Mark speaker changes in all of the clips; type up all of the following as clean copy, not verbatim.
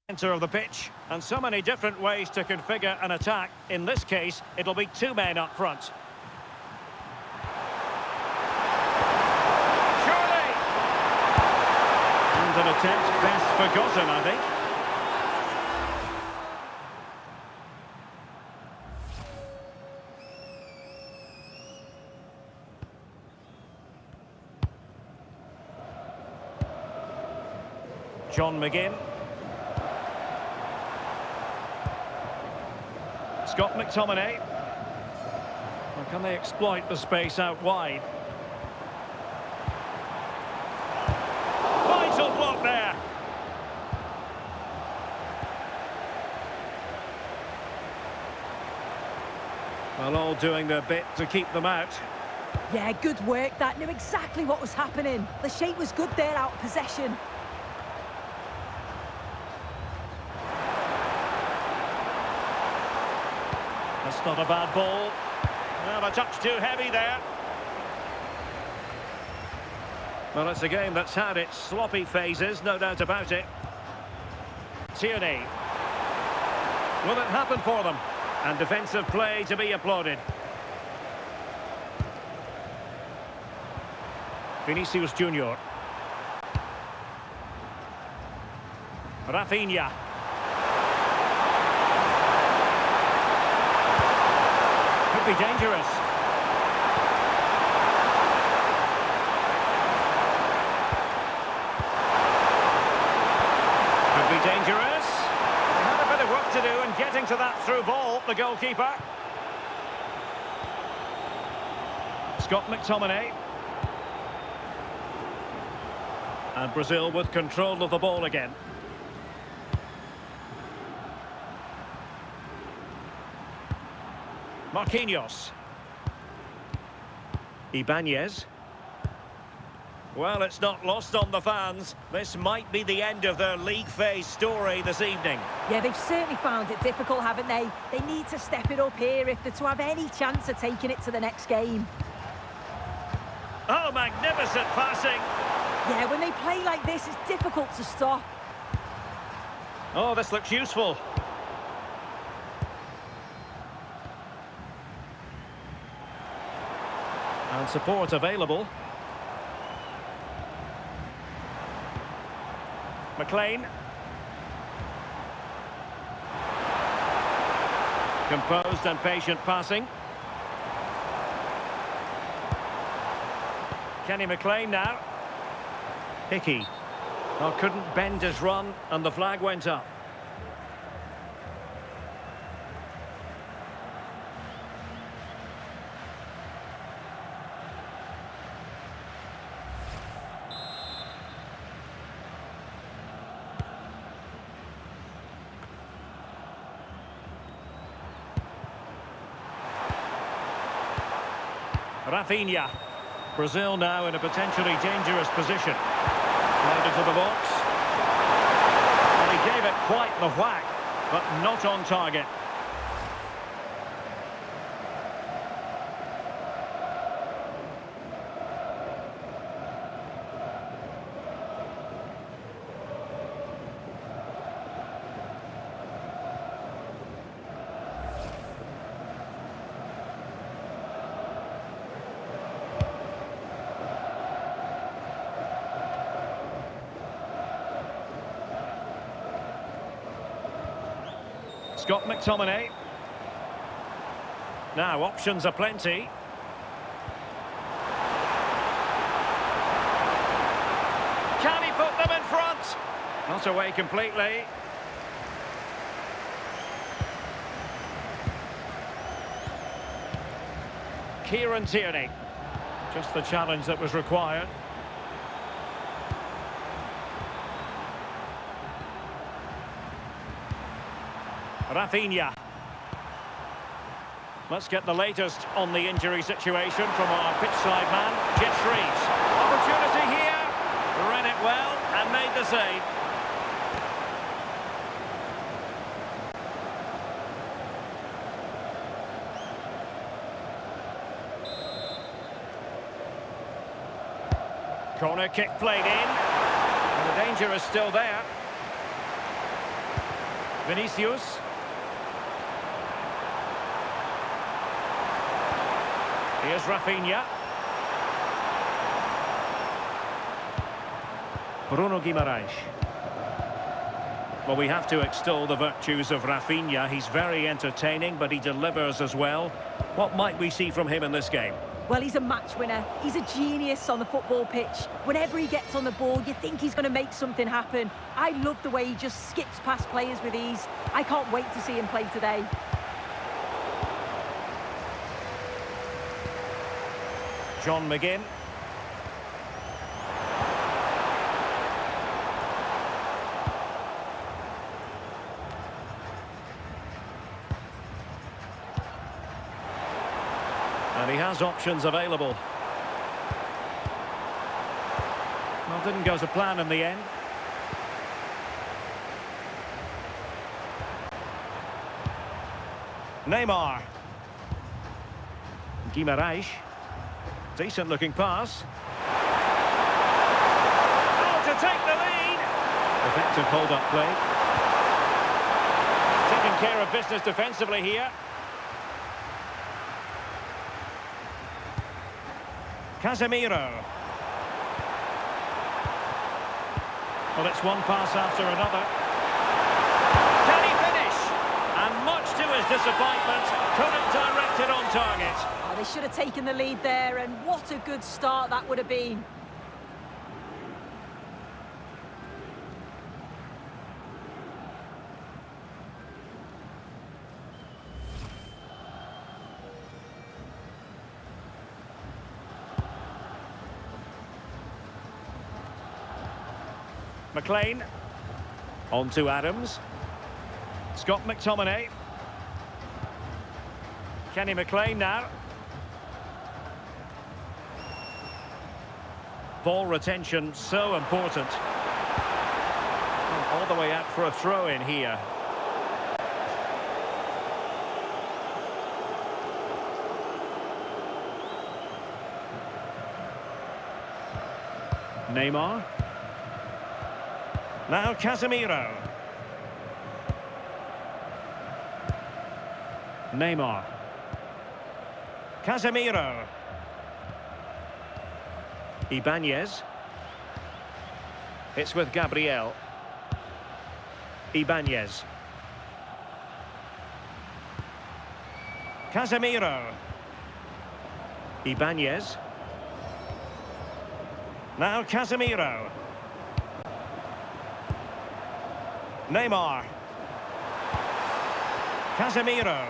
Speaker 1: Centre of the pitch, and so many different ways to configure an attack. In this case, it'll be two men up front. Surely! And an attempt best forgotten, I think. John McGinn. Scott McTominay. Or can they exploit the space out wide? Vital block there. Well, all doing their bit to keep them out.
Speaker 2: Yeah, good work. That knew exactly what was happening. The shape was good there out of possession.
Speaker 1: That's not a bad ball. Well, a touch too heavy there. Well, it's a game that's had its sloppy phases, no doubt about it. Tierney. Will it happen for them? And defensive play to be applauded. Vinícius Júnior. Rafinha. Be dangerous. Could be dangerous. They had a bit of work to do in getting to that through ball, the goalkeeper. Scott McTominay. And Brazil with control of the ball again. Marquinhos. Ibanez. Well, it's not lost on the fans. This might be the end of their league phase story this evening.
Speaker 2: Yeah, they've certainly found it difficult, haven't they? They need to step it up here if they're to have any chance of taking it to the next game.
Speaker 1: Oh, magnificent passing.
Speaker 2: Yeah, when they play like this, it's difficult to stop.
Speaker 1: Oh, this looks useful. And support available. McLean. Composed and patient passing. Kenny McLean now. Hickey. Well, couldn't bend his run and the flag went up. Rafinha. Brazil now in a potentially dangerous position. Played into the box. And he gave it quite the whack, but not on target. Scott McTominay. Now, options are plenty. Can he put them in front? Not away completely. Kieran Tierney. Just the challenge that was required. Rafinha. Let's get the latest on the injury situation from our pitchside man, Jet Shreves. Opportunity here. Read it well and made the save. Corner kick played in. And the danger is still there. Vinícius. Here's Rafinha. Bruno Guimaraes. Well, we have to extol the virtues of Rafinha. He's very entertaining, but he delivers as well. What might we see from him in this game?
Speaker 2: Well, he's a match winner. He's a genius on the football pitch. Whenever he gets on the ball, you think he's going to make something happen. I love the way he just skips past players with ease. I can't wait to see him play today.
Speaker 1: John McGinn. And he has options available. Well, didn't go to plan in the end. Neymar. Guimaraes. Decent looking pass. Oh, to take the lead! Effective hold-up play. Taking care of business defensively here. Casemiro. Well, it's one pass after another. Can he finish? And much to his disappointment, couldn't direct it on target.
Speaker 2: Oh, they should have taken the lead there, and what a good start that would have been.
Speaker 1: McLean. On to Adams. Scott McTominay. Kenny McLean now. Ball retention so important. All the way out for a throw-in here. Neymar. Now Casemiro. Neymar. Casemiro. Ibanez. It's with Gabriel. Ibanez. Casemiro. Ibanez. Now Casemiro. Neymar. Casemiro.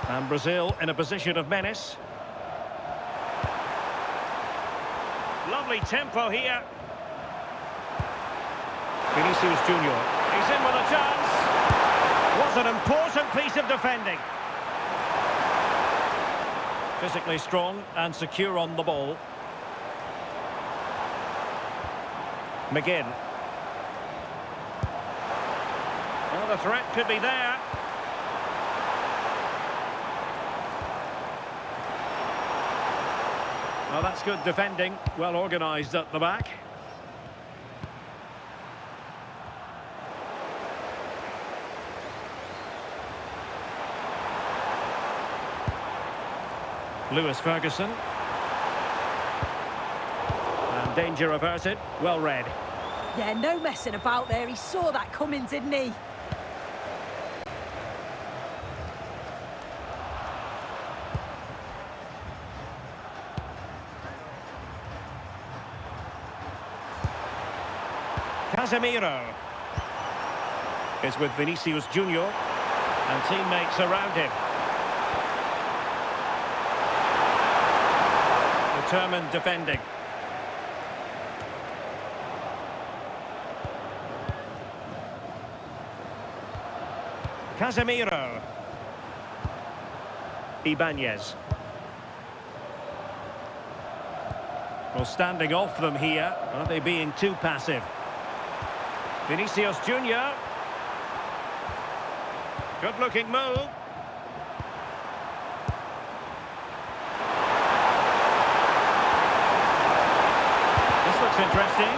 Speaker 1: And Brazil in a position of menace. Lovely tempo here. Vinícius Júnior. He's in with a chance. Was an important piece of defending. Physically strong and secure on the ball. McGinn. Well, the threat could be there. Well, that's good defending. Well organised at the back. Lewis Ferguson. And danger averted. Well read.
Speaker 2: Yeah, no messing about there. He saw that coming, didn't he?
Speaker 1: Casemiro is with Vinícius Júnior and teammates around him. Determined defending. Casemiro. Ibanez. Well, standing off them here. Are they being too passive? Vinícius Júnior. Good-looking move. This looks interesting.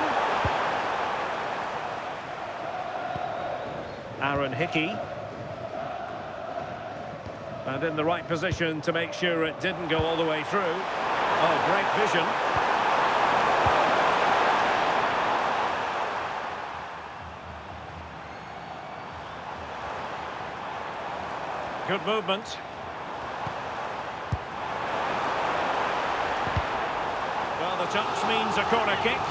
Speaker 1: Aaron Hickey. And in the right position to make sure it didn't go all the way through. Oh, great vision. Good movement. Well, the touch means a corner kick.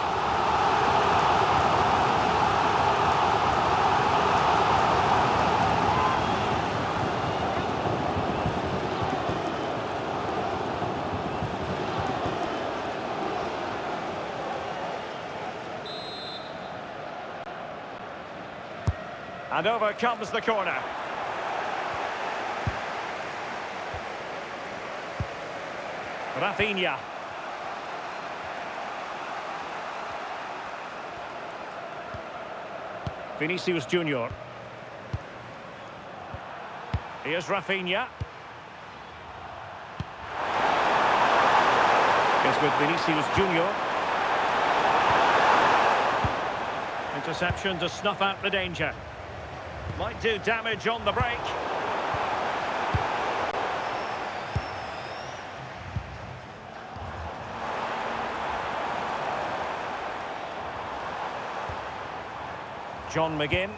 Speaker 1: And over comes the corner. Rafinha. Vinícius Júnior. Here's Rafinha. It's with Vinícius Júnior. Interception to snuff out the danger. Might do damage on the break. John McGinn.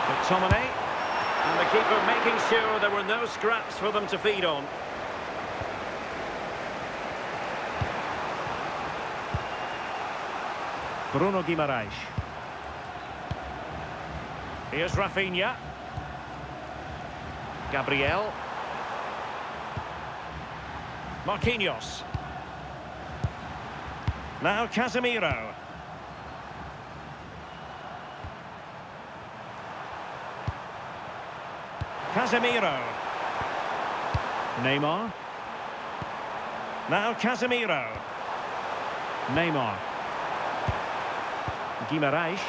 Speaker 1: McTominay. And the keeper making sure there were no scraps for them to feed on. Bruno Guimaraes. Here's Rafinha. Gabriel. Marquinhos. Now Casemiro. Casemiro. Neymar. Now Casemiro. Neymar. Guimaraes.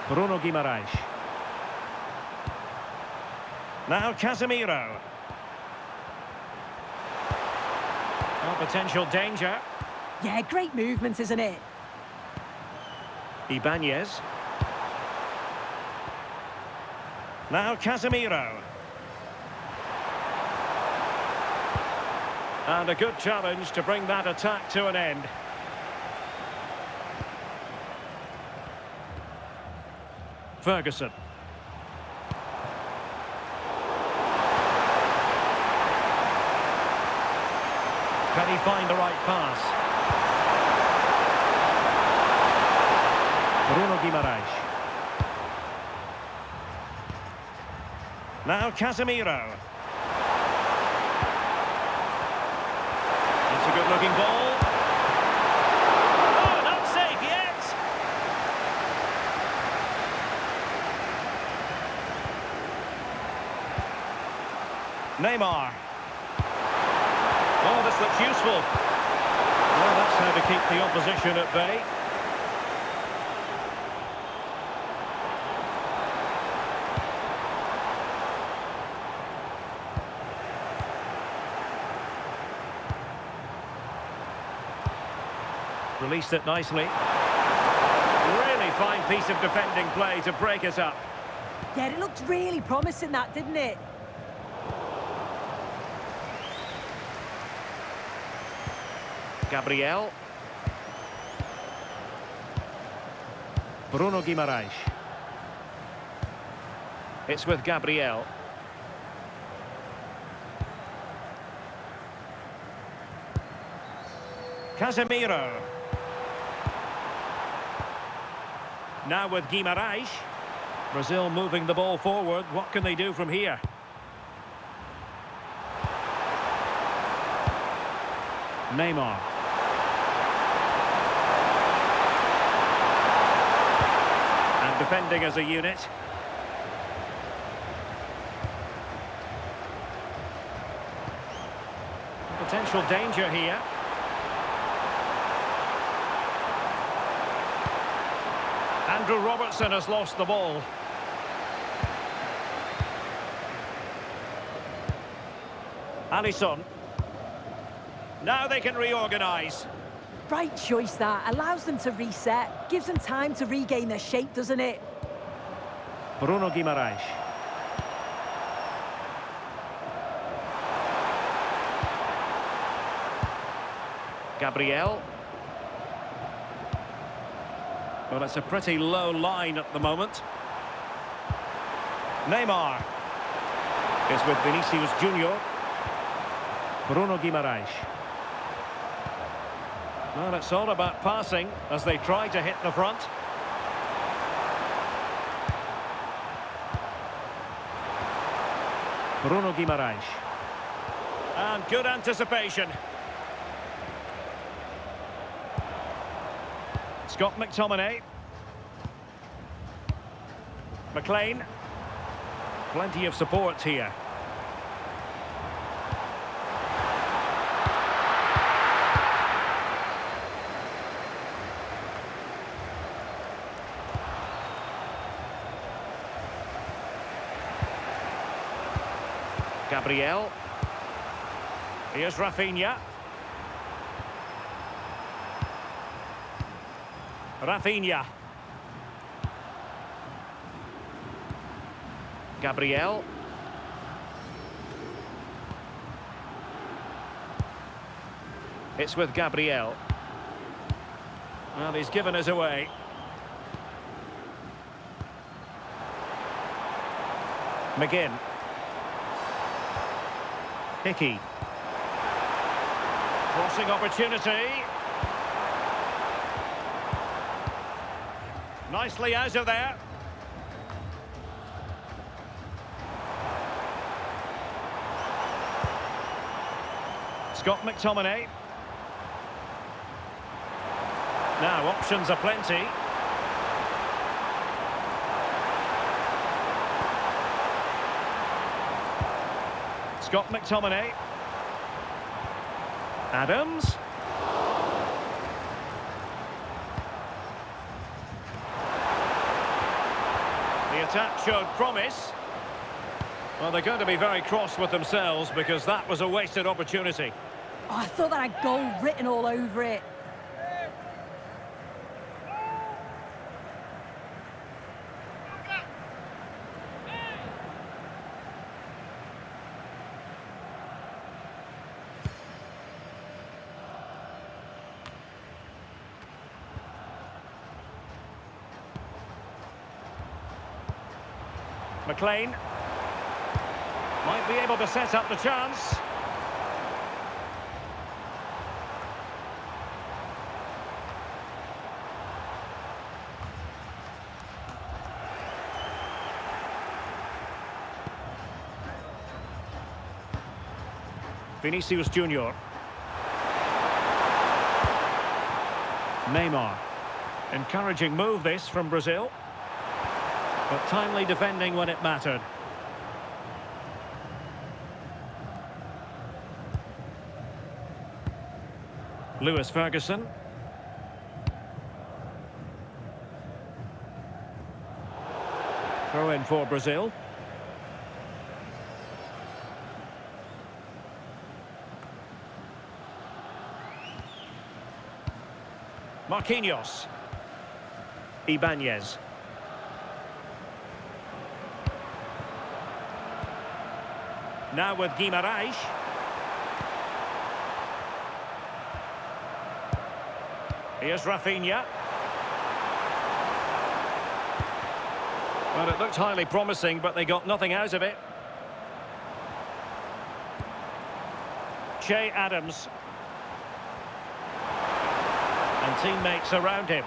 Speaker 1: Bruno Guimaraes. Now Casemiro. Oh, potential danger.
Speaker 2: Yeah, great movement, isn't it?
Speaker 1: Ibanez. Now Casemiro. And a good challenge to bring that attack to an end. Ferguson. Can he find the right pass? Bruno Guimaraes. Now Casemiro. It's a good-looking ball. Oh, not safe yet. Neymar. Oh, this looks useful. Well, that's how to keep the opposition at bay. Released it nicely. Really fine piece of defending play to break us up.
Speaker 2: Yeah, it looked really promising, that, didn't it?
Speaker 1: Gabriel. Bruno Guimaraes. It's with Gabriel. Casemiro. Now with Guimaraes. Brazil moving the ball forward. What can they do from here? Neymar. And defending as a unit. Potential danger here. Andrew Robertson has lost the ball. Alisson. Now they can reorganise.
Speaker 2: Right choice that. Allows them to reset. Gives them time to regain their shape, doesn't it?
Speaker 1: Bruno Guimaraes. Gabriel. Well, it's a pretty low line at the moment. Neymar is with Vinícius Júnior. Bruno Guimaraes. Well, it's all about passing as they try to hit the front. Bruno Guimaraes. And good anticipation. Scott McTominay. McLean. Plenty of support here. Gabriel. Here's Rafinha. Rafinha. Gabriel. It's with Gabriel. Well, he's given us away. McGinn. Hickey. Crossing opportunity. Nicely out of there. Scott McTominay. Now, options are plenty. Scott McTominay. Adams. The attack showed promise. Well, they're going to be very cross with themselves because that was a wasted opportunity.
Speaker 2: Oh, I thought that had goal written all over it.
Speaker 1: McLean might be able to set up the chance. Vinícius Júnior. Neymar. Encouraging move this from Brazil. But timely defending when it mattered. Lewis Ferguson. Throw in for Brazil. Marquinhos. Ibanez. Now with Guimaraes. Here's Rafinha. Well, it looked highly promising, but they got nothing out of it. Che Adams. And teammates around him.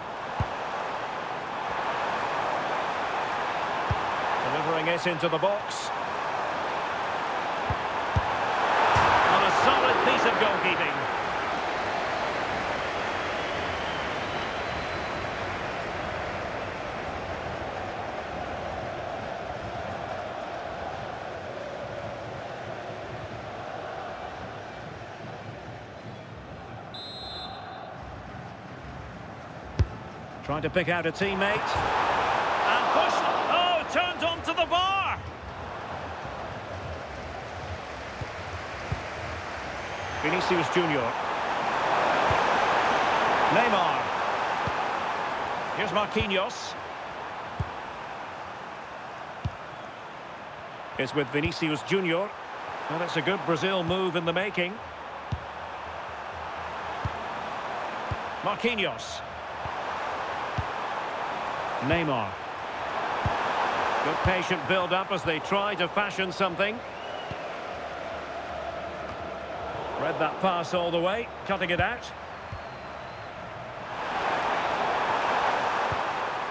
Speaker 1: Delivering it into the box. On a solid piece of goalkeeping. Trying to pick out a teammate. And pushed. Oh, turned onto the bar. Vinícius Júnior. Neymar. Here's Marquinhos. It's with Vinícius Júnior. Well, that's a good Brazil move in the making. Marquinhos. Neymar. Good patient build-up as they try to fashion something. Read that pass all the way, cutting it out.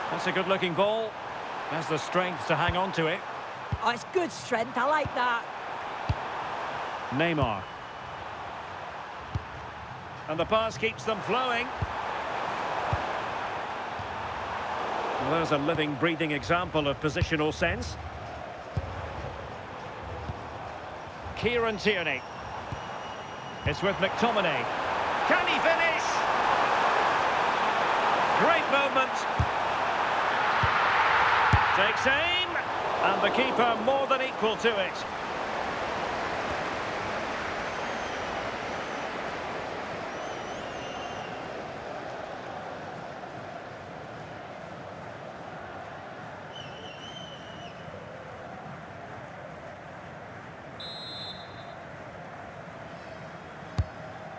Speaker 1: That's a good-looking ball. Has the strength to hang on to it.
Speaker 2: Oh, it's good strength. I like that.
Speaker 1: Neymar. And the pass keeps them flowing. Well, there's a living, breathing example of positional sense. Kieran Tierney. It's with McTominay. Can he finish? Great moment. Takes aim. And the keeper more than equal to it.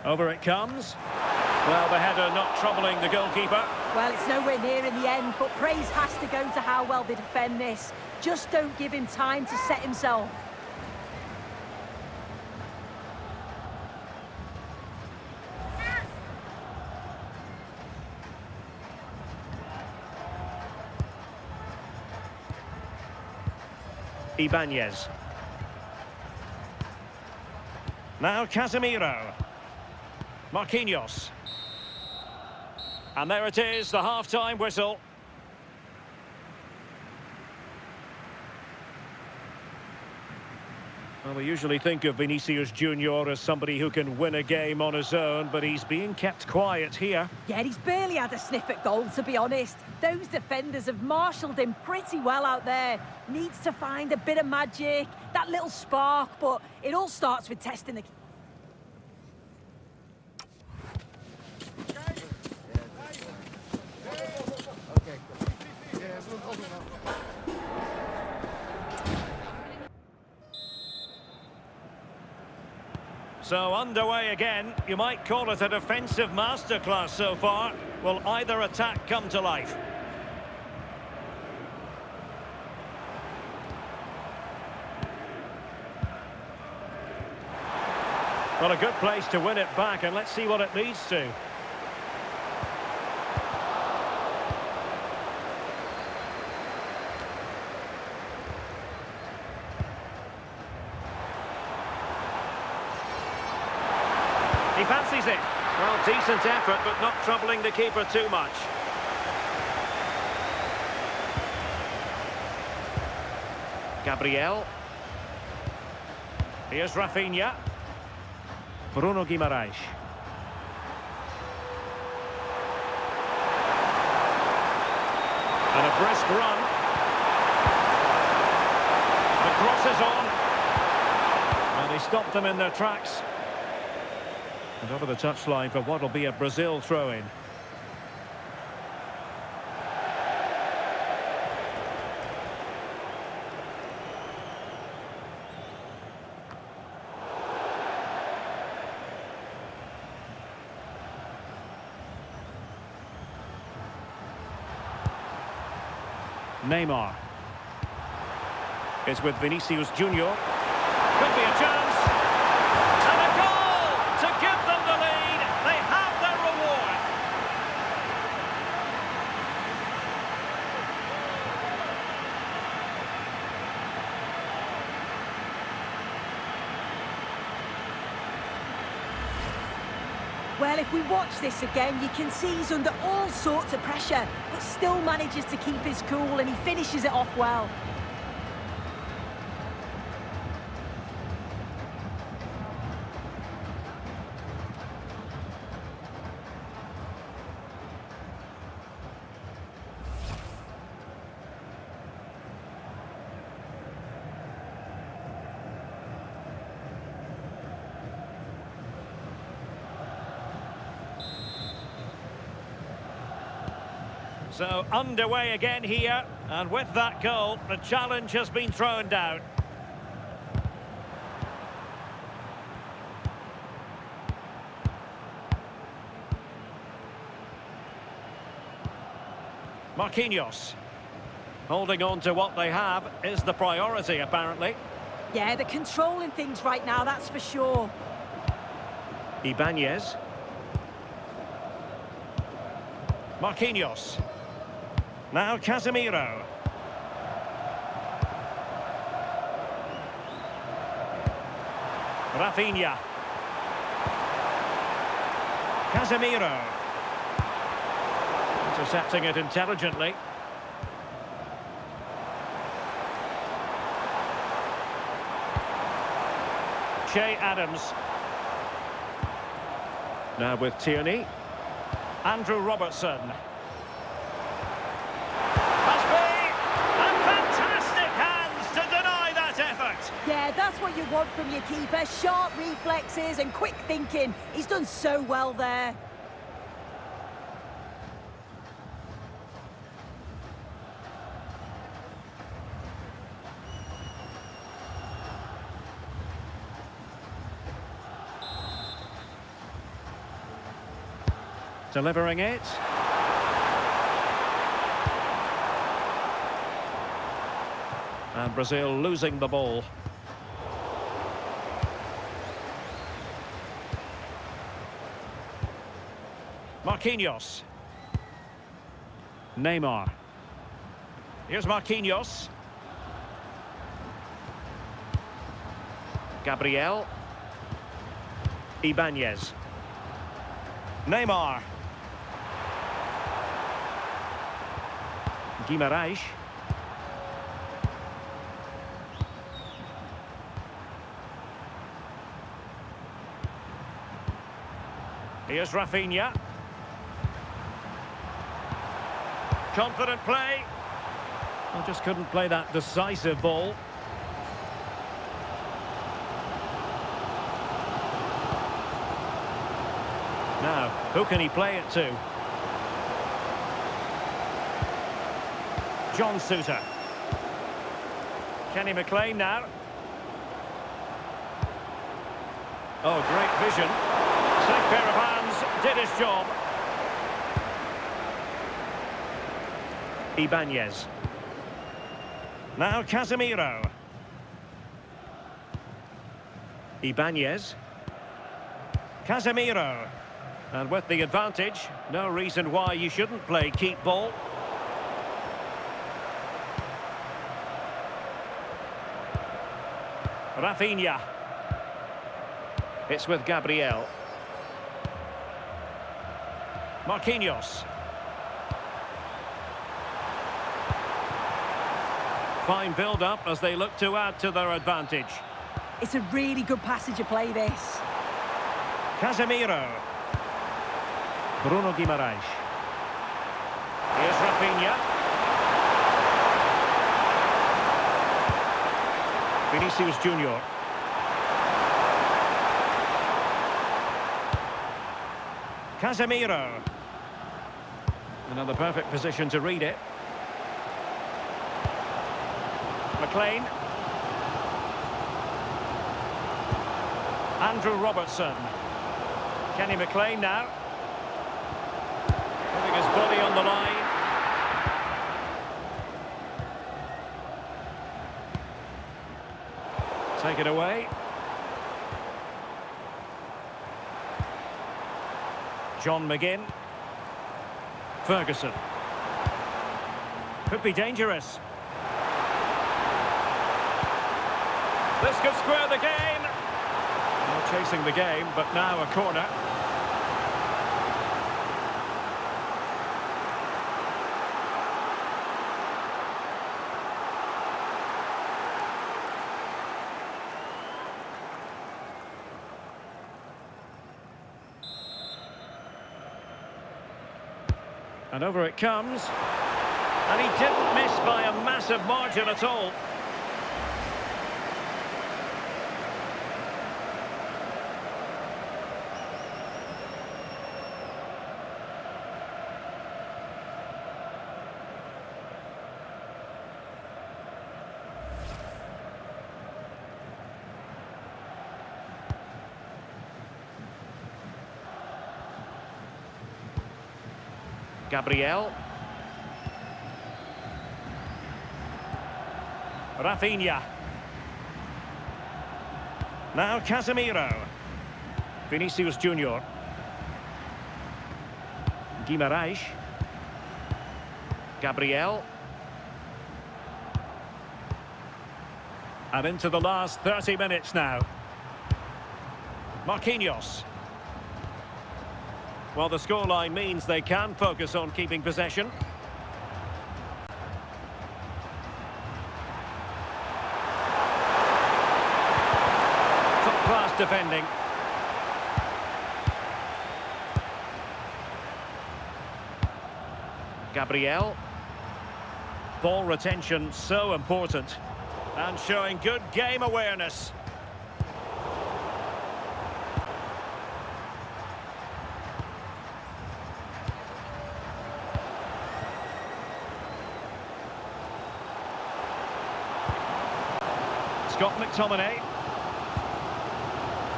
Speaker 1: Over it comes. Well, the header not troubling the goalkeeper.
Speaker 2: Well, it's nowhere near in the end, but praise has to go to how well they defend this. Just don't give him time to set himself.
Speaker 1: Ibanez. Now Casemiro. Marquinhos. And there it is, the half-time whistle. Well, we usually think of Vinícius Júnior as somebody who can win a game on his own, but he's being kept quiet here.
Speaker 2: Yeah, he's barely had a sniff at goal, to be honest. Those defenders have marshalled him pretty well out there. Needs to find a bit of magic, that little spark, but it all starts with testing the...
Speaker 1: So underway again. You might call it a defensive masterclass so far. Will either attack come to life? Well, a good place to win it back, and let's see what it leads to. He fancies it. Well, decent effort, but not troubling the keeper too much. Gabriel. Here's Rafinha. Bruno Guimaraes. And a brisk run. The cross is on. And he stopped them in their tracks. And over the touchline for what will be a Brazil throw-in. Neymar. It's with Vinícius Júnior. Could be a chance. And a goal to give them the lead. They have their reward.
Speaker 2: Well, if we watch this again, you can see he's under all sorts of pressure, but still manages to keep his cool, and he finishes it off well.
Speaker 1: So underway again here, and with that goal, the challenge has been thrown down. Marquinhos. Holding on to what they have is the priority, apparently.
Speaker 2: Yeah, they're controlling things right now, that's for sure.
Speaker 1: Ibanez. Marquinhos. Now Casemiro. Rafinha. Casemiro. Intercepting it intelligently. Che Adams. Now with Tierney. Andrew Robertson. Must be! And fantastic hands to deny that effort!
Speaker 2: Yeah, that's what you want from your keeper. Sharp reflexes and quick thinking. He's done so well there.
Speaker 1: Delivering it. And Brazil losing the ball. Marquinhos. Neymar. Here's Marquinhos. Gabriel. Ibanez. Neymar. Guimarães. Here's Rafinha. Confident play. Well, just couldn't play that decisive ball. Now, who can he play it to? John Suter. Kenny McLean now. Oh, great vision. Safe pair of hands, did his job. Ibanez. Now Casemiro. Ibanez. Casemiro. And with the advantage, no reason why you shouldn't play keep ball. Rafinha. It's with Gabriel. Marquinhos. Fine build-up as they look to add to their advantage.
Speaker 2: It's a really good passage of play, this.
Speaker 1: Casemiro. Bruno Guimarães. Here's Rafinha. Vinícius Júnior. Casemiro. Another perfect position to read it. McLean. Andrew Robertson. Kenny McLean now. Putting his body on the line. Take it away. John McGinn. Ferguson. Could be dangerous. This could square the game. Not chasing the game, but now a corner. And over it comes. And he didn't miss by a massive margin at all. Gabriel. Rafinha. Now Casemiro. Vinícius Júnior. Guimarães. Gabriel. And into the last 30 minutes now. Marquinhos. Well, the scoreline means they can focus on keeping possession. Top-class defending. Gabriel. Ball retention so important. And showing good game awareness. Scott McTominay.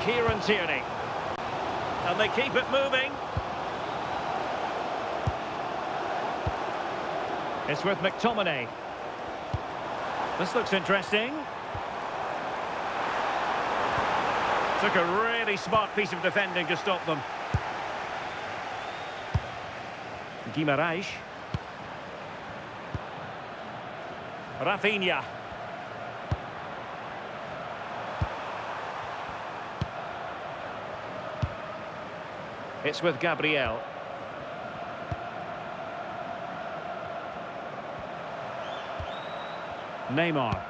Speaker 1: Kieran Tierney. And they keep it moving. It's with McTominay. This looks interesting. Took a really smart piece of defending to stop them. Guimarães. Rafinha. It's with Gabriel. Neymar.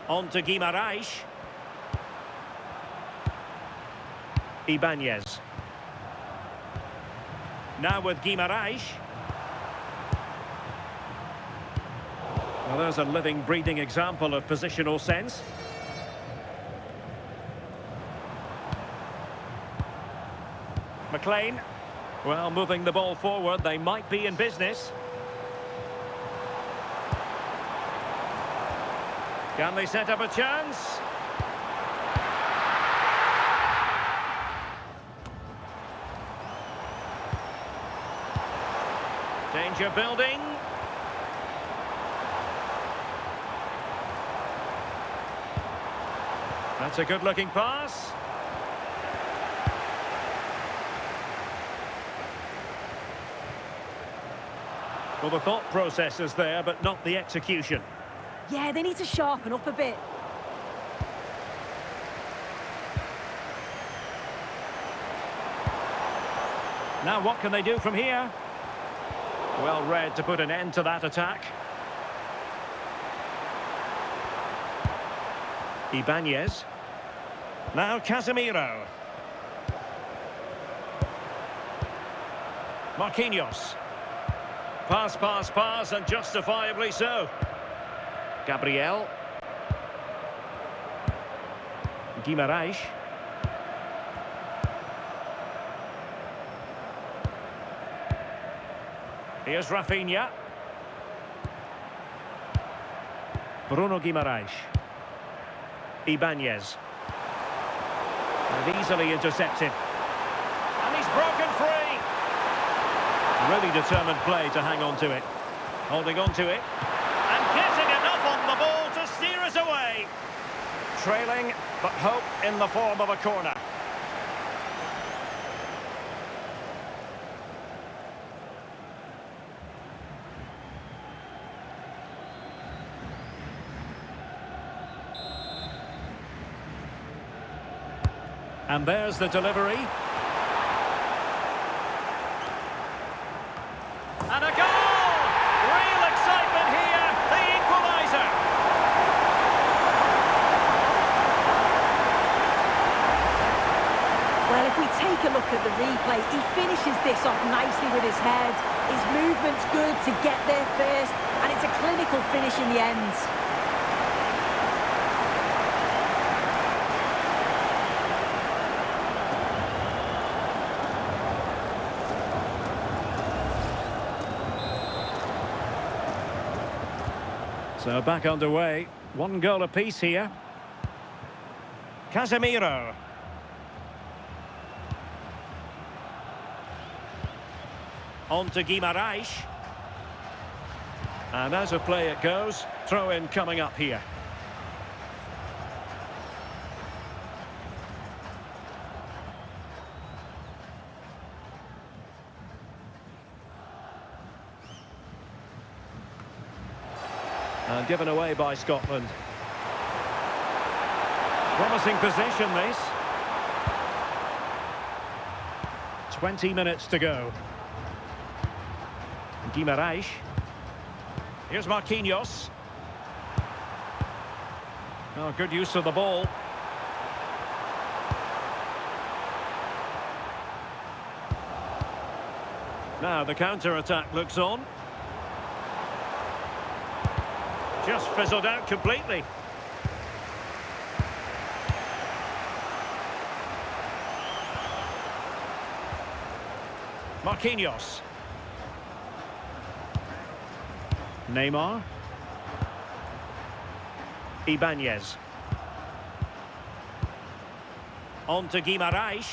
Speaker 1: On to Guimarães. Ibanez. Now with Guimarães. Well, there's a living, breathing example of positional sense. McLean. Well, moving the ball forward, they might be in business. Can they set up a chance? Danger building. That's a good-looking pass. Well, the thought process is there, but not the execution.
Speaker 2: Yeah, they need to sharpen up a bit.
Speaker 1: Now what can they do from here? Well read to put an end to that attack. Ibanez. Now Casemiro. Marquinhos. Pass, pass, pass, and justifiably so. Gabriel. Guimarães. Here's Rafinha. Bruno Guimarães. Ibanez. And easily intercepted. And he's broken free. Really determined play to hang on to it. Holding on to it. And getting enough on the ball to steer us away. Trailing, but hope in the form of a corner. And there's the delivery. And a goal! Real excitement here, the equaliser.
Speaker 2: Well, if we take a look at the replay, he finishes this off nicely with his head. His movement's good to get there first, and it's a clinical finish in the end.
Speaker 1: So back underway. One goal apiece here. Casemiro. On to Guimaraes. And as a play it goes, throw-in coming up here. And given away by Scotland. Promising position, this. 20 minutes to go. Guimaraes. Here's Marquinhos. Oh, good use of the ball. Now the counter-attack looks on. Just fizzled out completely. Marquinhos. Neymar. Ibanez. On to Guimaraes.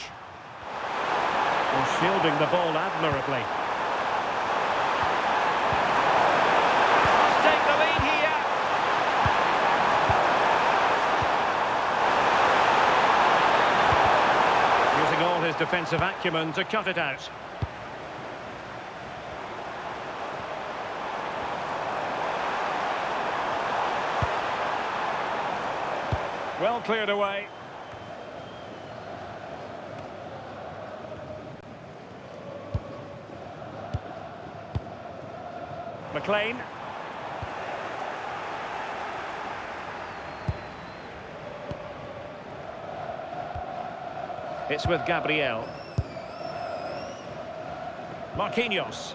Speaker 1: Oh, shielding the ball admirably. Must take the lead here. Using all his defensive acumen to cut it out. Well cleared away. McLean. It's with Gabriel. Marquinhos.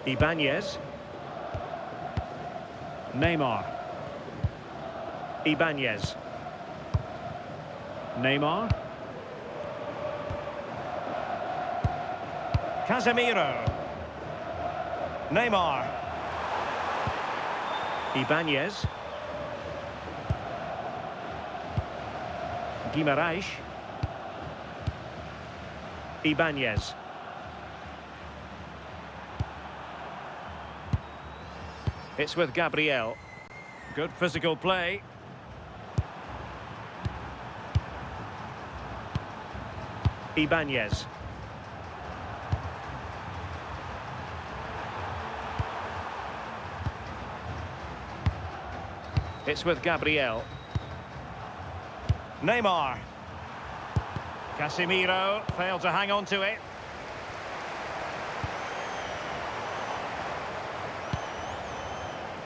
Speaker 1: Ibanez. Neymar. Ibanez. Neymar. Casemiro. Neymar. Ibanez. Guimaraes. Ibanez. It's with Gabriel. Good physical play. Ibanez. It's with Gabriel. Neymar. Casemiro failed to hang on to it.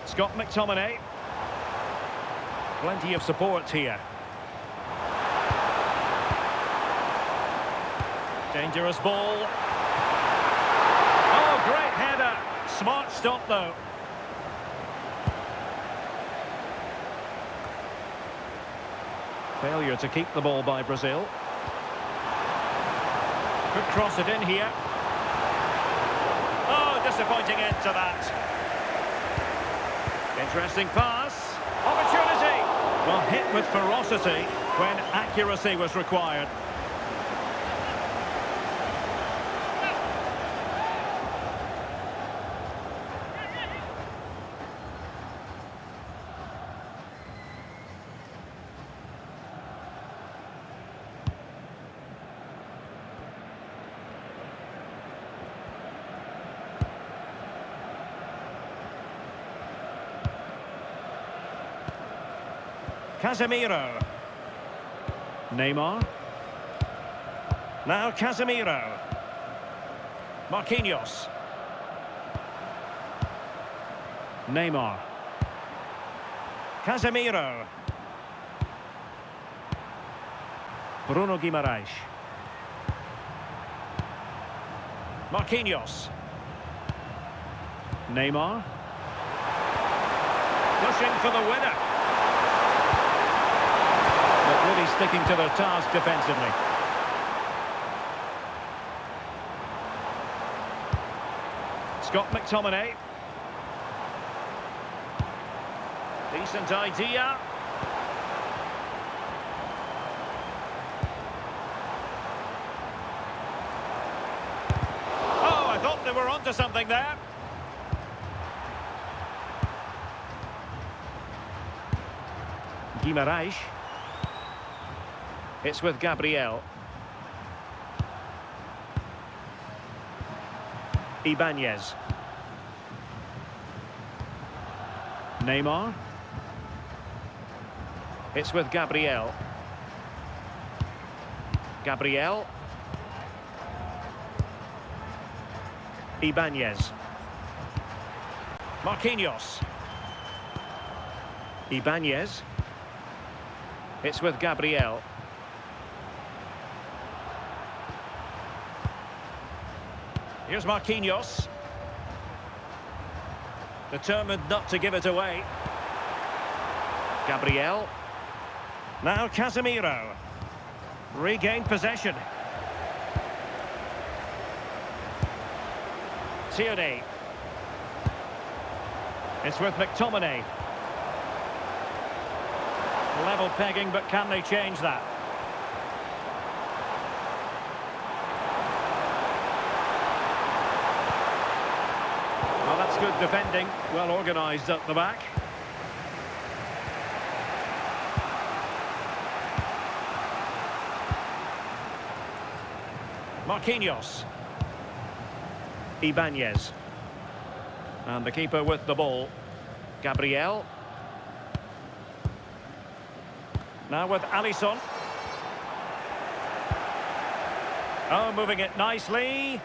Speaker 1: Scott McTominay. Plenty of support here. Dangerous ball. Oh, great header. Smart stop, though. Failure to keep the ball by Brazil. Could cross it in here. Oh, disappointing end to that. Interesting pass. Opportunity. Well, hit with ferocity when accuracy was required. Casemiro. Neymar. Now Casemiro. Marquinhos. Neymar. Casemiro. Bruno Guimaraes. Marquinhos. Neymar. Pushing for the winner. But really sticking to their task defensively. Scott McTominay. Decent idea. Oh, onto something there. Guimaraes. It's with Gabriel. Ibanez. Neymar. It's with Gabriel. Gabriel. Ibanez. Marquinhos. Ibanez. It's with Gabriel. Here's Marquinhos. Determined not to give it away. Gabriel. Now Casemiro. Regained possession. Tierney. It's with McTominay. Level pegging, but can they change that? Well, that's good defending. Well organised at the back. Marquinhos. Ibanez. And the keeper with the ball. Gabriel. Now with Alisson. Oh, moving it nicely.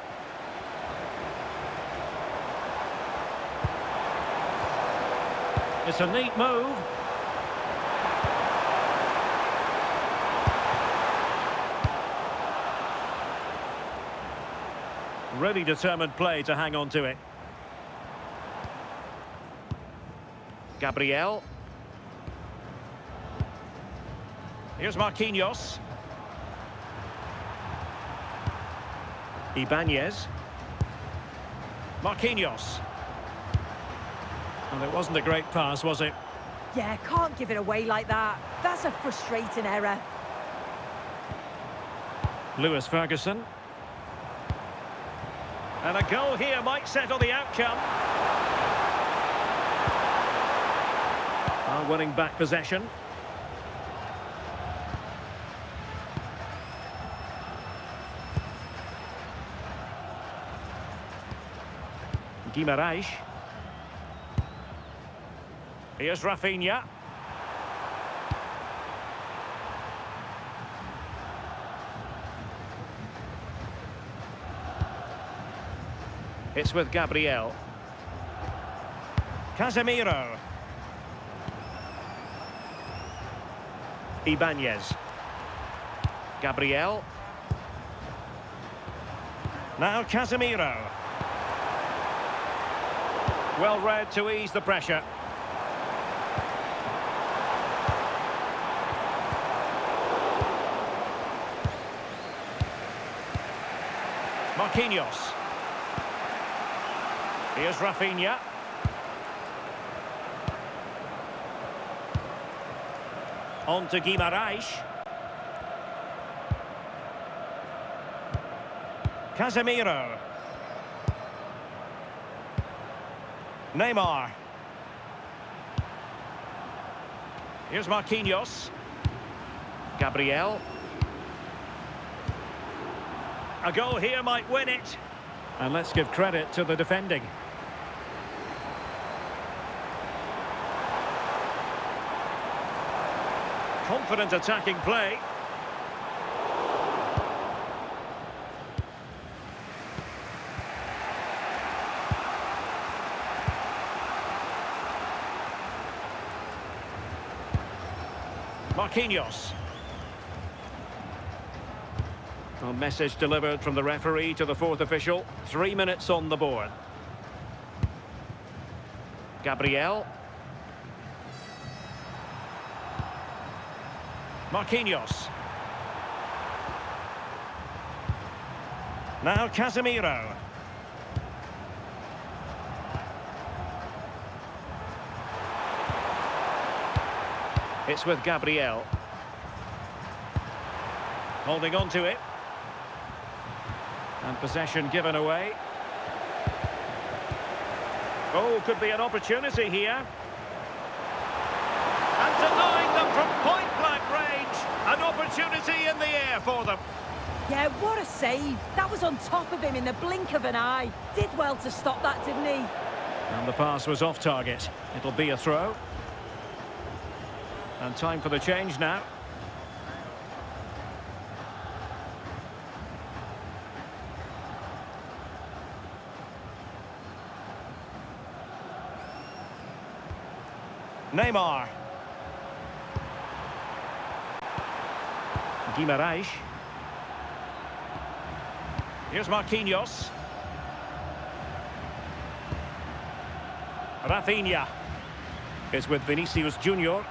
Speaker 1: It's a neat move. Really determined play to hang on to it. Gabriel. Here's Marquinhos. Ibanez. Marquinhos. And it wasn't a great pass, was it?
Speaker 2: Yeah, can't give it away like that. That's a frustrating error.
Speaker 1: Lewis Ferguson. And a goal here might settle the outcome. Winning back possession. Guimaraes. Here's Rafinha. It's with Gabriel. Casemiro. Ibanez. Gabriel. Now Casemiro. Well read to ease the pressure. Marquinhos. Here's Rafinha. On to Guimaraes. Casemiro. Neymar. Here's Marquinhos. Gabriel. A goal here might win it. And let's give credit to the defending. Confident attacking play. Marquinhos. A message delivered from the referee to the fourth official. 3 minutes on the board. Gabriel. Marquinhos. Now Casemiro. It's with Gabriel. Holding on to it. And possession given away. Oh, could be an opportunity here. And denying them from point-blank range. An opportunity in the air for them.
Speaker 2: Yeah, what a save. That was on top of him in the blink of an eye. Did well to stop that, didn't he?
Speaker 1: And the pass was off target. It'll be a throw. And time for the change now. Neymar. Guimarães. Here's Marquinhos. Rafinha is with Vinícius Júnior.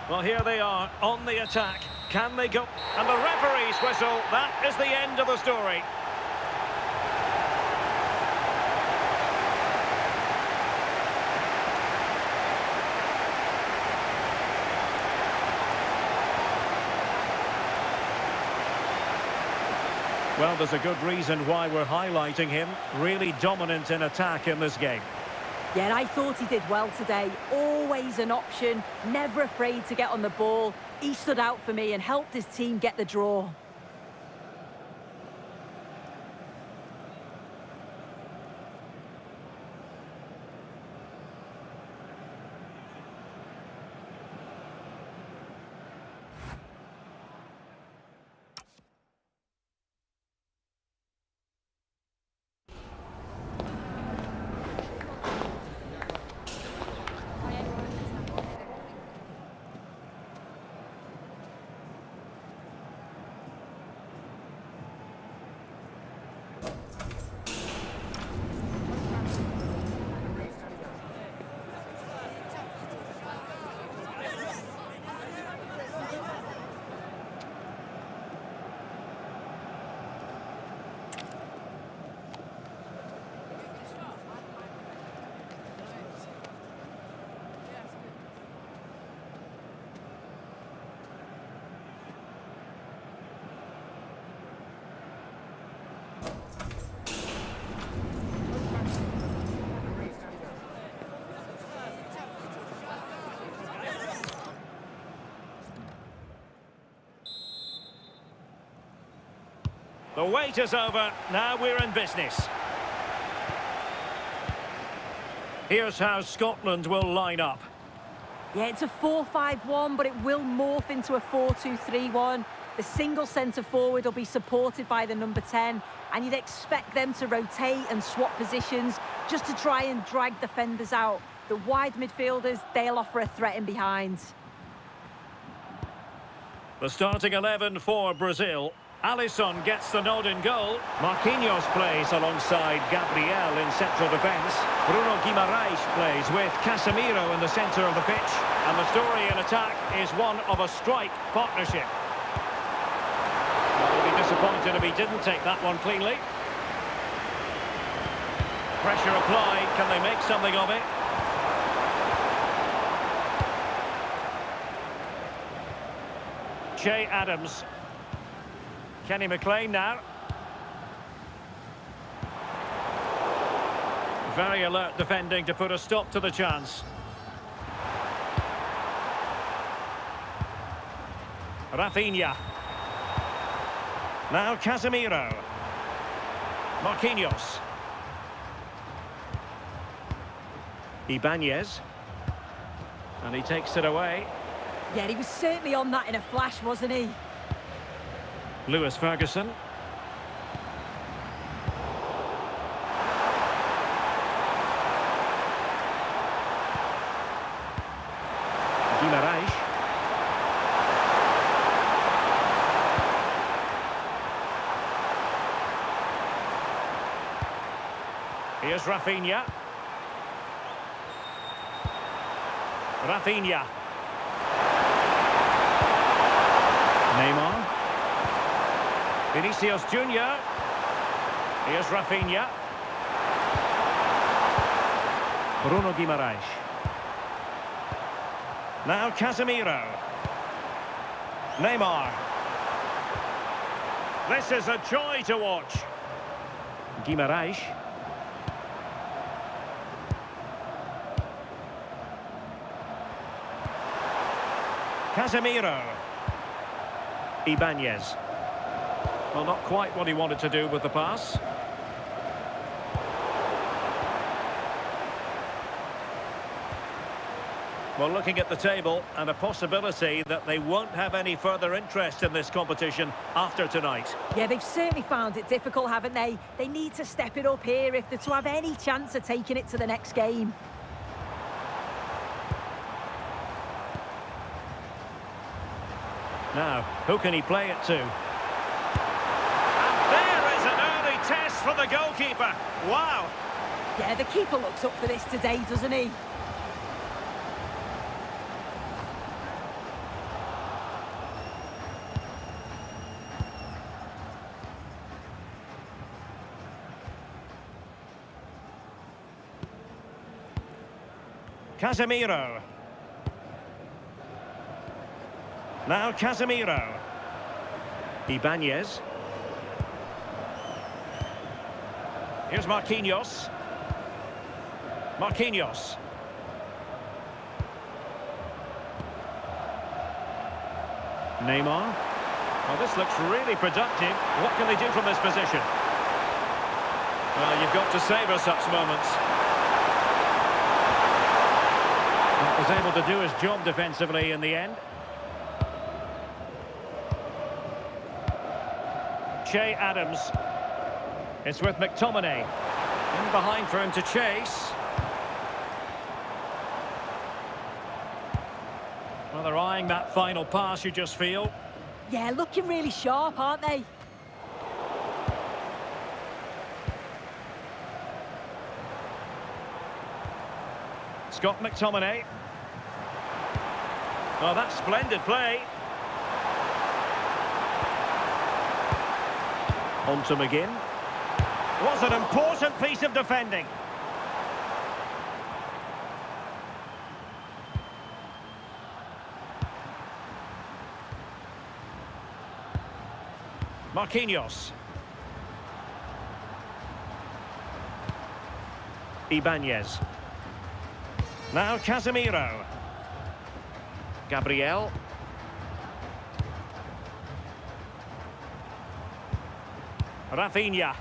Speaker 1: Well, here they are on the attack. Can they go? And the referee's whistle. That is the end of the story. Well, there's a good reason why we're highlighting him. Really dominant in attack in this game.
Speaker 2: Yeah, I thought he did well today. Always an option, never afraid to get on the ball. He stood out for me and helped his team get the draw.
Speaker 1: The wait is over. Now we're in business. Here's how Scotland will line up.
Speaker 2: Yeah, it's a 4-5-1, but it will morph into a 4-2-3-1. The single centre-forward will be supported by the number 10, and you'd expect them to rotate and swap positions just to try and drag defenders out. The wide midfielders, they'll offer a threat in behind.
Speaker 1: The starting 11 for Brazil. Alisson gets the nod in goal. Marquinhos plays alongside Gabriel in central defence. Bruno Guimarães plays with Casemiro in the centre of the pitch. And the story in attack is one of a strike partnership. Well, he'll be disappointed if he didn't take that one cleanly. Pressure applied. Can they make something of it? Che Adams. Kenny McLean now. Very alert defending to put a stop to the chance. Rafinha. Now Casemiro. Marquinhos. Ibanez. And he takes it away.
Speaker 2: Yeah, he was certainly on that in a flash, wasn't he?
Speaker 1: Lewis Ferguson. Guimarães. Here's Rafinha. Rafinha. Neymar. Vinícius Júnior. Here's Rafinha. Bruno Guimarães. Now Casemiro. Neymar. This is a joy to watch. Guimarães. Casemiro. Ibanez. Well, not quite what he wanted to do with the pass. Well, looking at the table, and a possibility that they won't have any further interest in this competition after tonight.
Speaker 2: Yeah, they've certainly found it difficult, haven't they? They need to step it up here if they're to have any chance of taking it to the next game.
Speaker 1: Now, who can he play it to? And there is an early test for the goalkeeper. Wow!
Speaker 2: Yeah, the keeper looks up for this today, doesn't he?
Speaker 1: Casemiro. Now Casemiro. Ibanez. Here's Marquinhos. Marquinhos. Neymar. Well, this looks really productive. What can they do from this position? Well, you've got to savour such moments. Was able to do his job defensively in the end. Che Adams. It's with McTominay. In behind for him to chase. Well, they're eyeing that final pass, you just feel.
Speaker 2: Yeah, looking really sharp, aren't they?
Speaker 1: Scott McTominay. Oh, that's splendid play. On to McGinn. Was an important piece of defending. Marquinhos. Ibanez. Now Casemiro. Gabriel. Rafinha.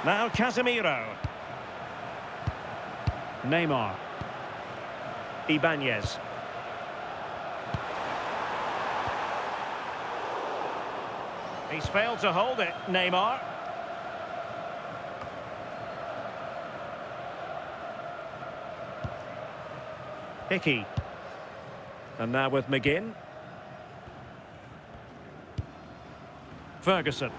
Speaker 1: Now Casemiro. Neymar. Ibanez. He's failed to hold it, Neymar. Hickey. And now with McGinn. Ferguson.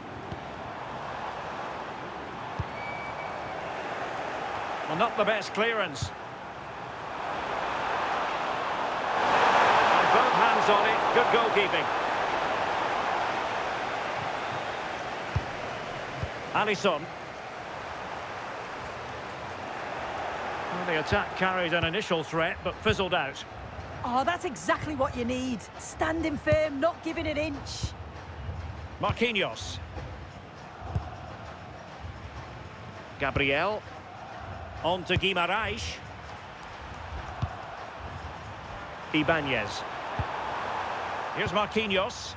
Speaker 1: Well, not the best clearance. And both hands on it. Good goalkeeping. Alisson. Well, the attack carried an initial threat, but fizzled out.
Speaker 2: Oh, that's exactly what you need. Standing firm, not giving an inch.
Speaker 1: Marquinhos. Gabriel. On to Guimarães. Ibanez. Here's Marquinhos.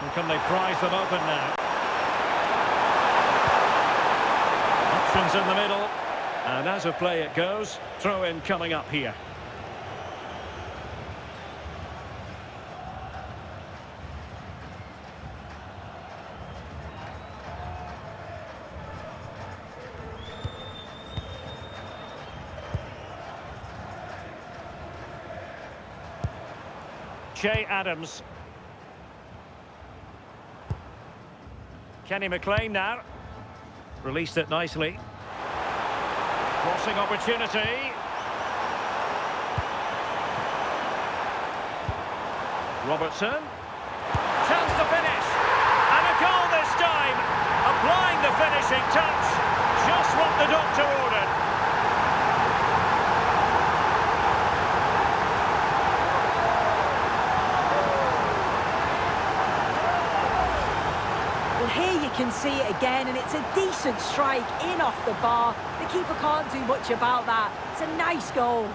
Speaker 1: And can they prize them open now? Options in the middle. And as a play it goes, throw in coming up here. Che Adams. Kenny McLean now. Released it nicely. Crossing opportunity. Robertson. Chance to finish. And a goal this time. Applying the finishing touch. Just what the doctor ordered.
Speaker 2: Here you can see it again, and it's a decent strike in off the bar. The keeper can't do much about that. It's a nice goal.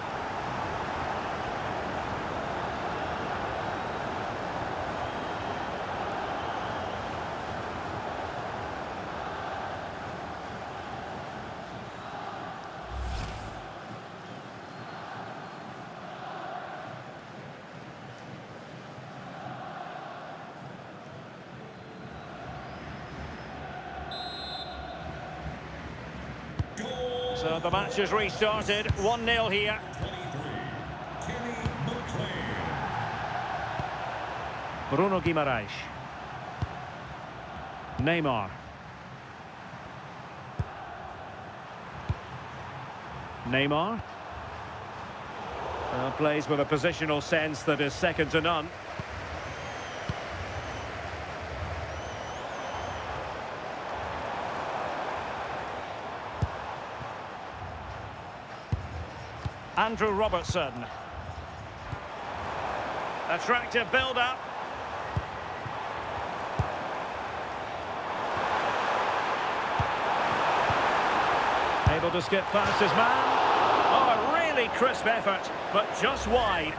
Speaker 1: So the match has restarted, 1-0 here. Bruno Guimaraes. Neymar. Neymar. Plays with a positional sense that is second to none. Andrew Robertson. Attractive build-up. Able to skip past his man. Oh, a really crisp effort, but just wide.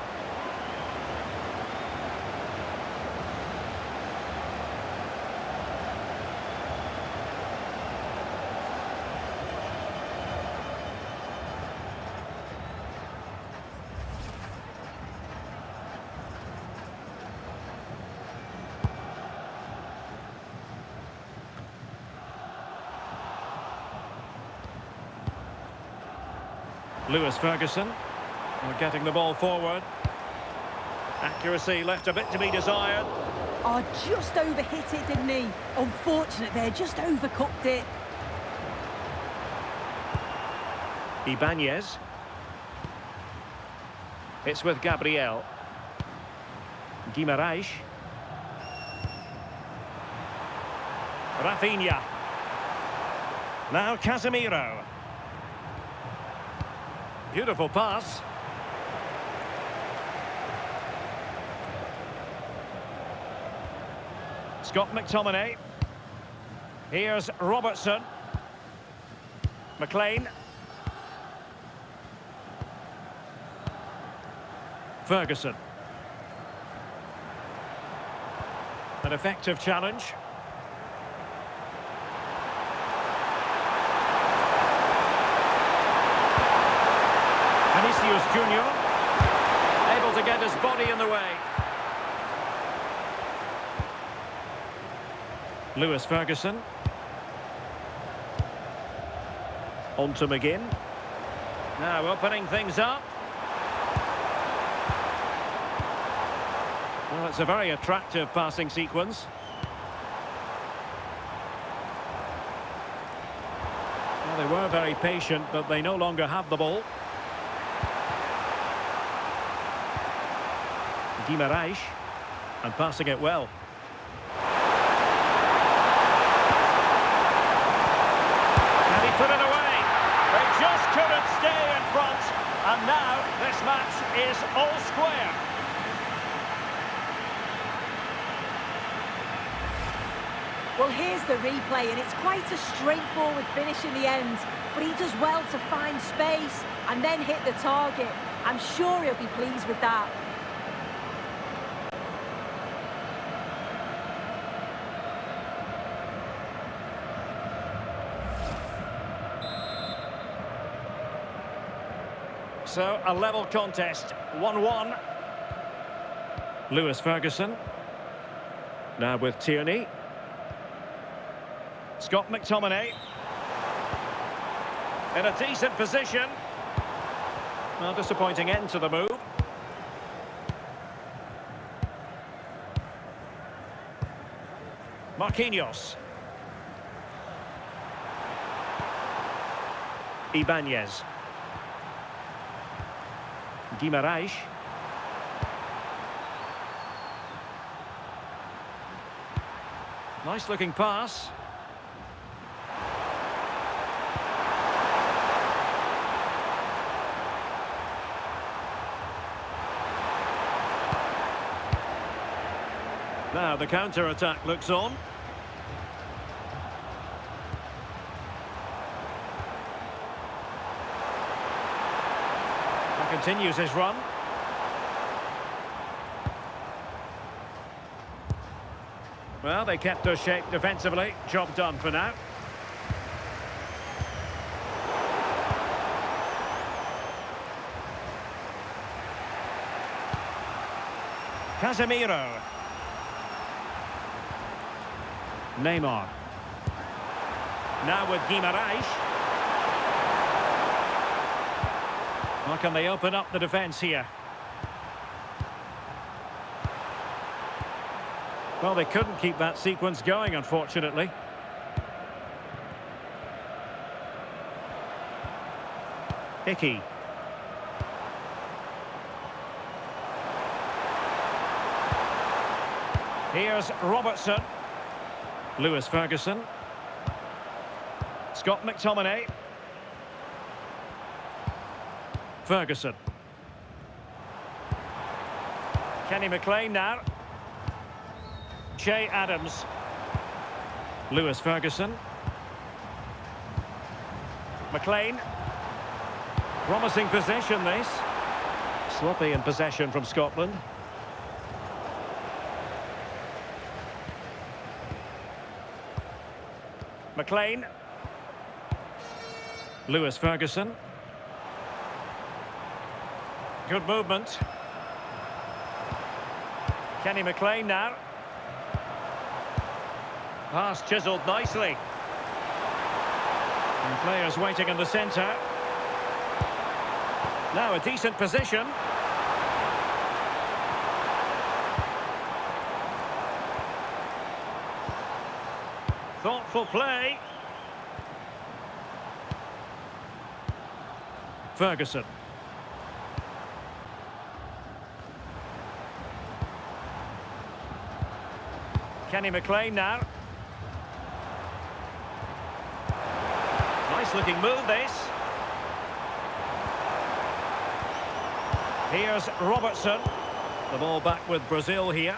Speaker 1: Lewis Ferguson, getting the ball forward. Accuracy left a bit to be desired.
Speaker 2: Oh, just overhit it, didn't he? Unfortunate there, just overcooked it.
Speaker 1: Ibanez. It's with Gabriel. Guimaraes. Rafinha. Now Casemiro. Beautiful pass. Scott McTominay. Here's Robertson. McLean. Ferguson. An effective challenge. Vinícius Júnior, able to get his body in the way. Lewis Ferguson. On to McGinn. Now opening things up. Well, it's a very attractive passing sequence. Well, they were very patient, but they no longer have the ball. Guimaraes, and passing it well. And he put it away. They just couldn't stay in front, and now this match is all square.
Speaker 2: Well, here's the replay, and it's quite a straightforward finish in the end, but he does well to find space and then hit the target. I'm sure he'll be pleased with that.
Speaker 1: So, a level contest, 1-1. Lewis Ferguson. Now with Tierney. Scott McTominay. In a decent position. Well, disappointing end to the move. Marquinhos. Ibanez. Guimaraes. Nice looking pass. Now the counter-attack looks on. Continues his run. Well, they kept us shape defensively. Job done for now. Casemiro. Neymar. Now with Guimaraes. How can they open up the defence here? Well, they couldn't keep that sequence going, unfortunately. Hickey. Here's Robertson. Lewis Ferguson. Scott McTominay. Ferguson. Kenny McLean now. Che Adams. Lewis Ferguson. McLean. Promising possession, this. Sloppy in possession from Scotland. McLean. Lewis Ferguson. Good movement. Kenny McLean now. Pass chiselled nicely. And players waiting in the centre. Now a decent position. Thoughtful play. Ferguson. Kenny McLean now. Nice looking move, this. Here's Robertson. The ball back with Brazil here.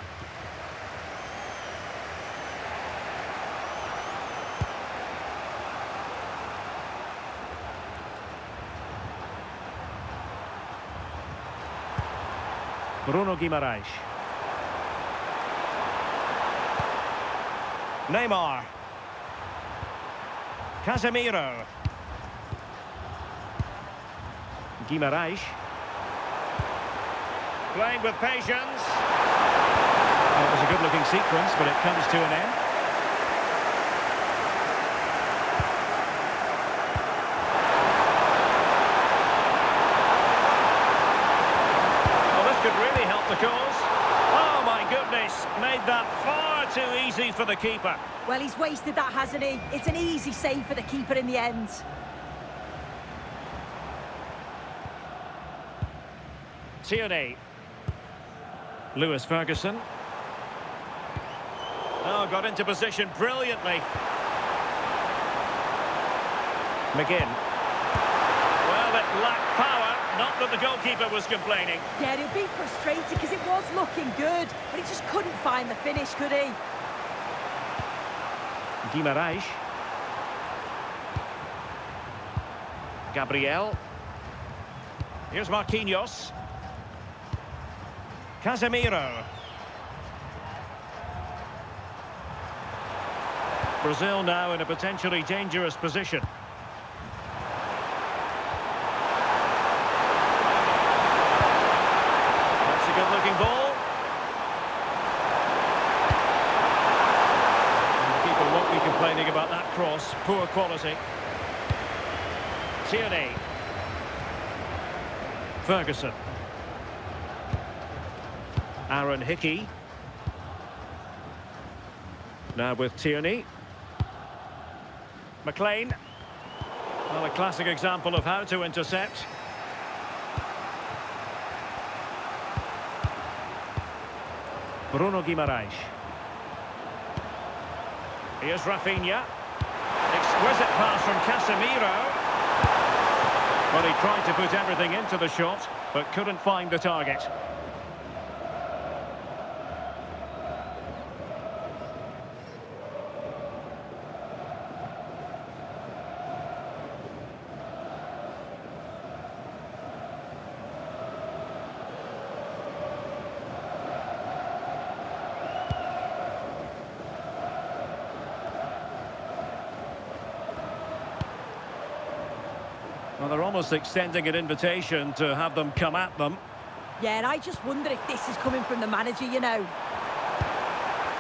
Speaker 1: Bruno Guimaraes. Neymar. Casemiro. Guimaraes. Playing with patience. It was a good-looking sequence, but it comes to an end. Well, this could really help the cause. Oh, my goodness. Made that far too easy for the keeper.
Speaker 2: Well, he's wasted that, hasn't he? It's an easy save for the keeper in the end.
Speaker 1: Tierney. Lewis Ferguson. Oh, got into position brilliantly. McGinn. Well, it lacked power. Not that the goalkeeper was complaining.
Speaker 2: Yeah, he'll be frustrated because it was looking good, but he just couldn't find the finish, could he?
Speaker 1: Guimaraes. Gabriel. Here's Marquinhos. Casemiro. Brazil now in a potentially dangerous position. That's a good-looking ball. And the keeper won't be complaining about that cross. Poor quality. Tierney. Ferguson. Aaron Hickey. Now with Tierney. McLean. Well, a classic example of how to intercept. Bruno Guimaraes. Here's Rafinha. Exquisite pass from Casemiro. Well, he tried to put everything into the shot, but couldn't find the target. Well, they're almost extending an invitation to have them come at them.
Speaker 2: Yeah, and I just wonder if this is coming from the manager, you know.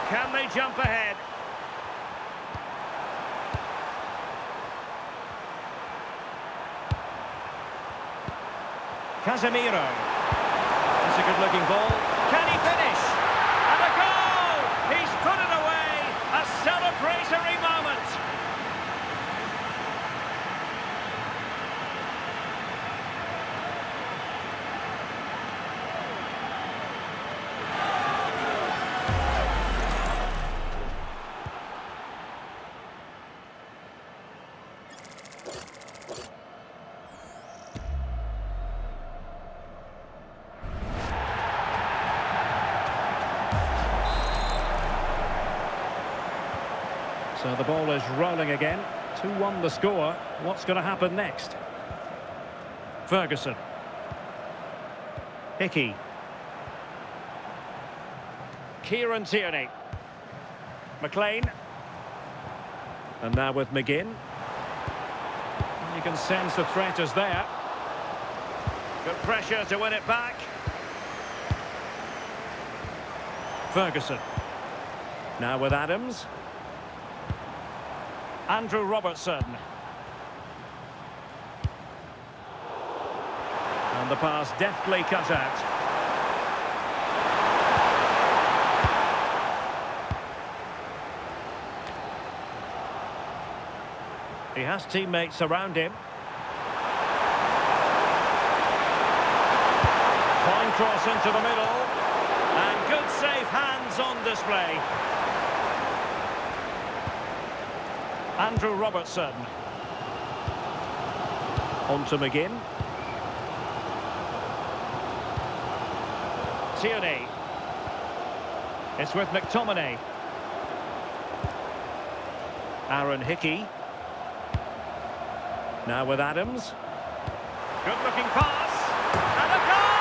Speaker 1: Can they jump ahead? Casemiro. It's a good-looking ball. Can he finish? And a goal! He's put it away! A celebratory moment! So the ball is rolling again. 2-1 the score. What's going to happen next? Ferguson. Hickey. Kieran Tierney. McLean. And now with McGinn. You can sense the threat is there. Good pressure to win it back. Ferguson. Now with Adams. Andrew Robertson. And the pass deftly cut out. He has teammates around him. Fine cross into the middle. And good safe hands on display. Andrew Robertson. On to McGinn. Tierney. It's with McTominay. Aaron Hickey. Now with Adams. Good looking pass. And a goal!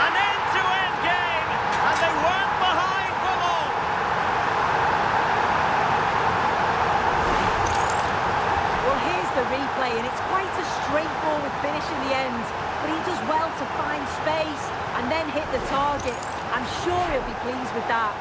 Speaker 1: An end-to-end game. And they weren't behind for long.
Speaker 2: Well, here's the replay, and it's quite a straightforward finish in the end. But he does well to find space and then hit the target. I'm sure he'll be pleased with that.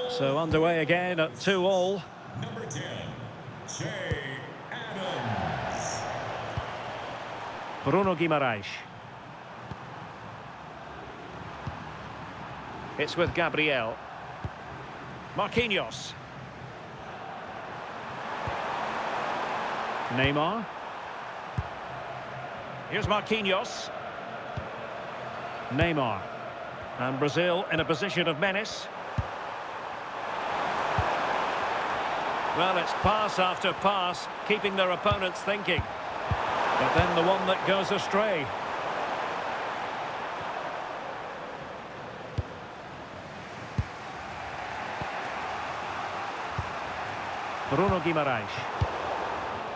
Speaker 1: So underway again at 2-2.
Speaker 3: Number 10, Jay Adams.
Speaker 1: Bruno Guimaraes. It's with Gabriel. Marquinhos. Neymar. Here's Marquinhos. Neymar. And Brazil in a position of menace. Well, it's pass after pass, keeping their opponents thinking. But then the one that goes astray. Bruno Guimaraes.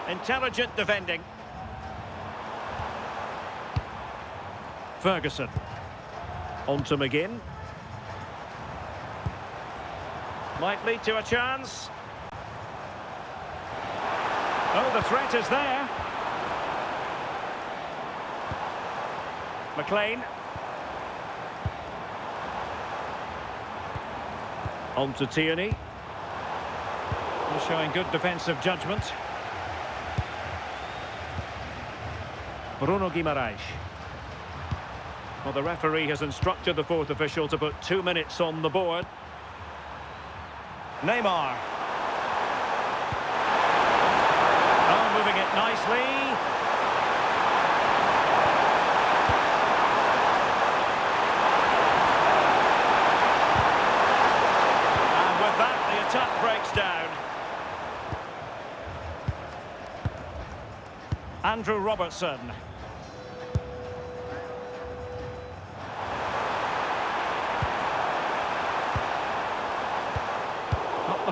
Speaker 1: Intelligent defending. Ferguson. On to McGinn. Might lead to a chance. Oh, the threat is there. McLean. On to Tierney. He's showing good defensive judgment. Bruno Guimaraes. Well, the referee has instructed the fourth official to put 2 minutes on the board. Neymar. Oh, moving it nicely. And with that, the attack breaks down. Andrew Robertson.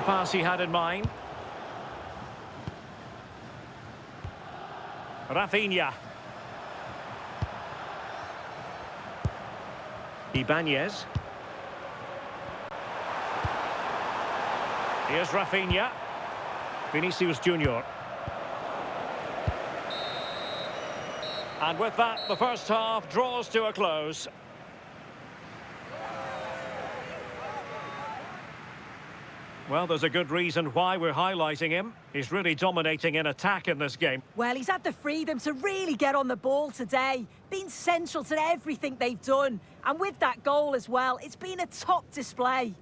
Speaker 1: pass he had in mind. Rafinha. Ibanez. Here's Rafinha. Vinícius Júnior. And with that, the first half draws to a close. Well, there's a good reason why we're highlighting him. He's really dominating in attack in this game.
Speaker 2: Well, he's had the freedom to really get on the ball today. Been central to everything they've done. And with that goal as well, it's been a top display.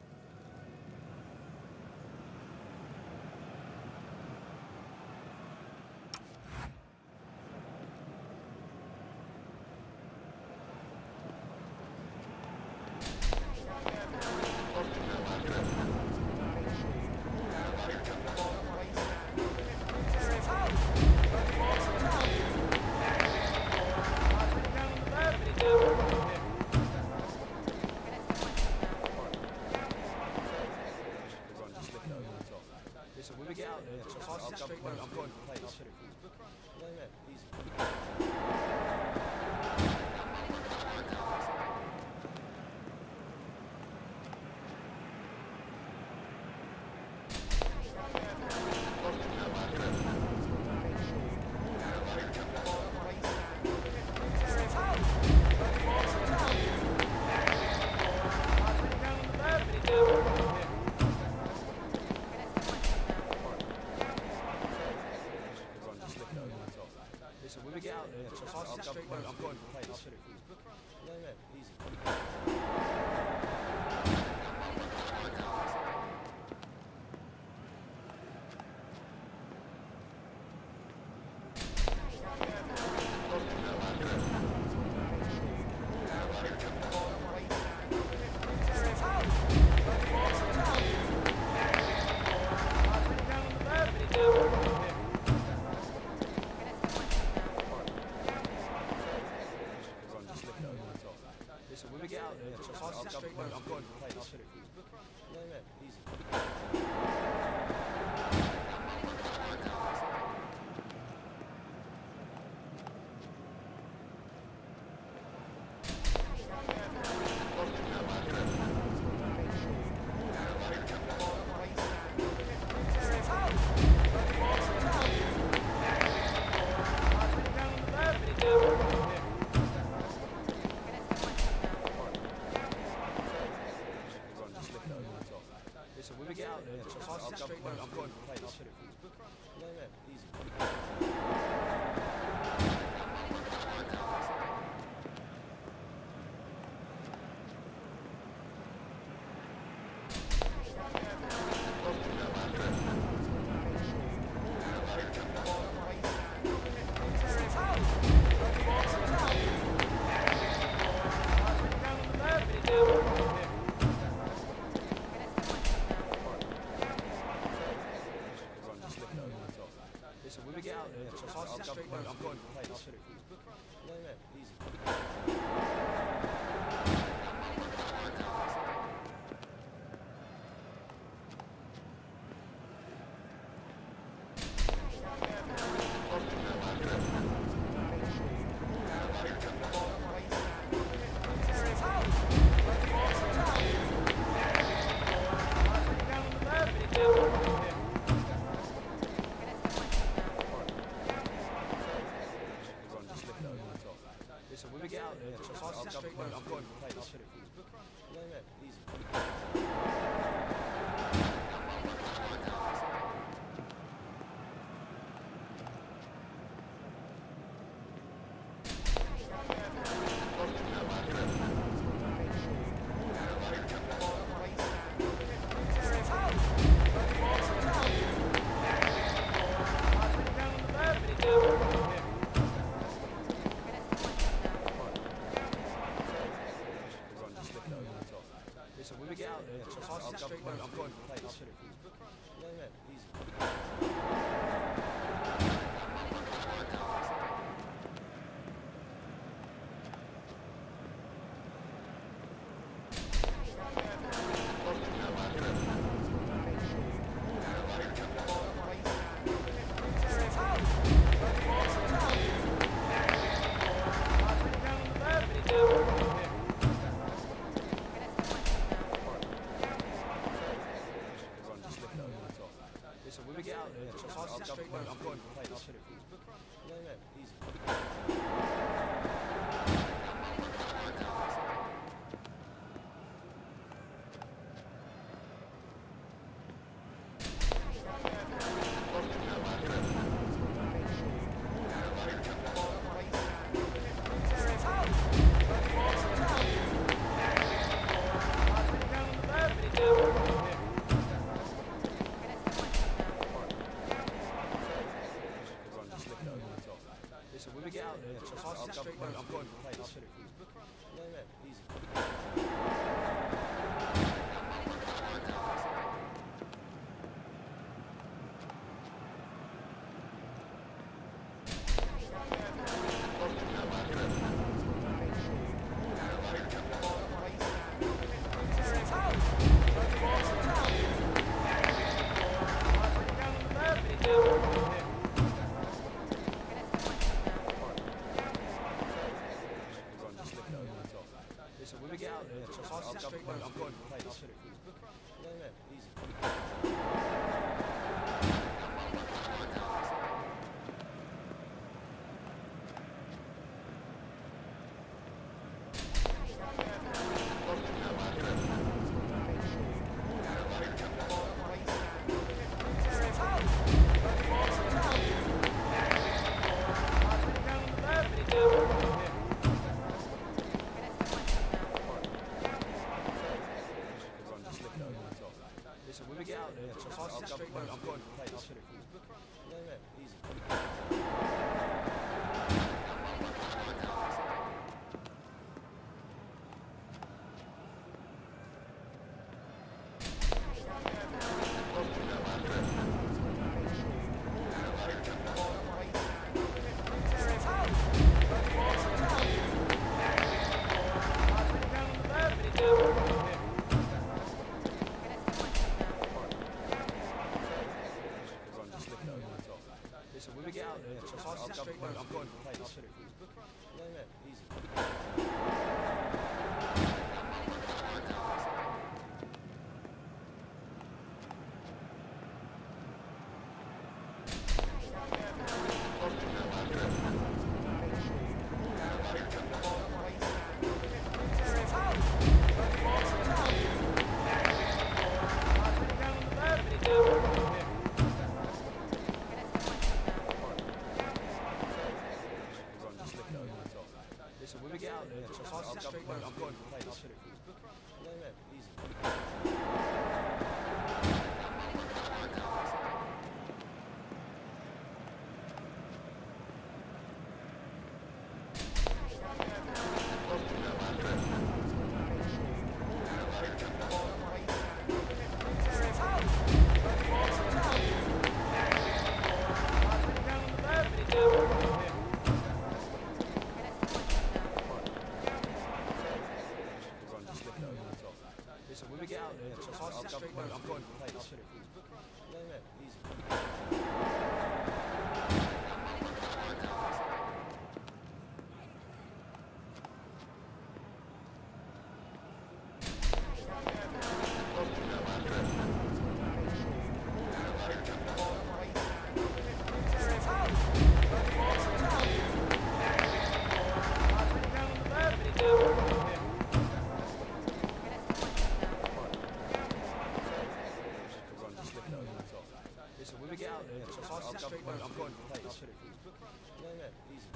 Speaker 4: when we get out there, I'm going to play. I'll put it. Yeah, easy. When we get out there, I'm going to play. I'll put it. Yeah, easy. When we get out there, I'm going to play. I'll put it. Yeah, easy. When we get out there, I'm going to play. I'll put it. Yeah, easy. When we get out there, I'm going to play. I'll put it. Yeah, easy. When we get out there, I'm going to play. I'll put it. Yeah, easy.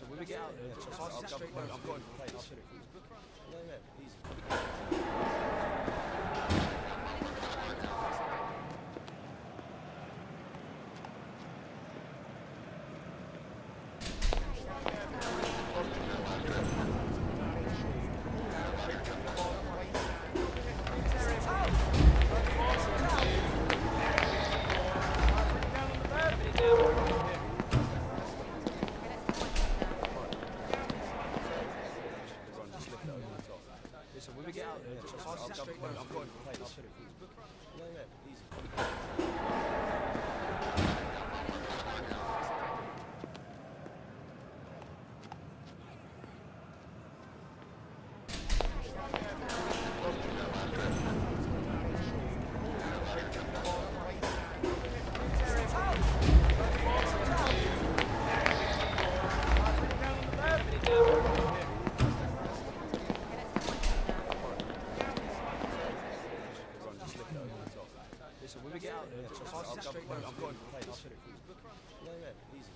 Speaker 4: When we get out there, I'm going to play. I'll put it. Yeah, easy. When we get out there, I'm going to play. I'll put it. Yeah, easy. When we get out there, I'm going to play. I'll put it. Yeah, easy.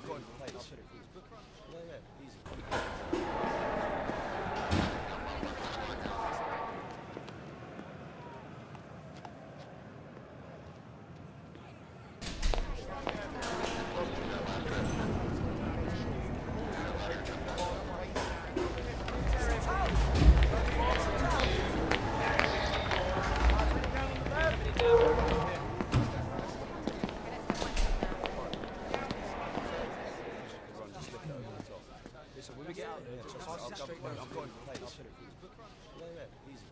Speaker 4: I've got him to play. I'll put it for you. Yeah, yeah, easy. Listen, when we get out there, just pass it straight down. I'm going to play. I'll put it for you. Yeah, yeah, easy.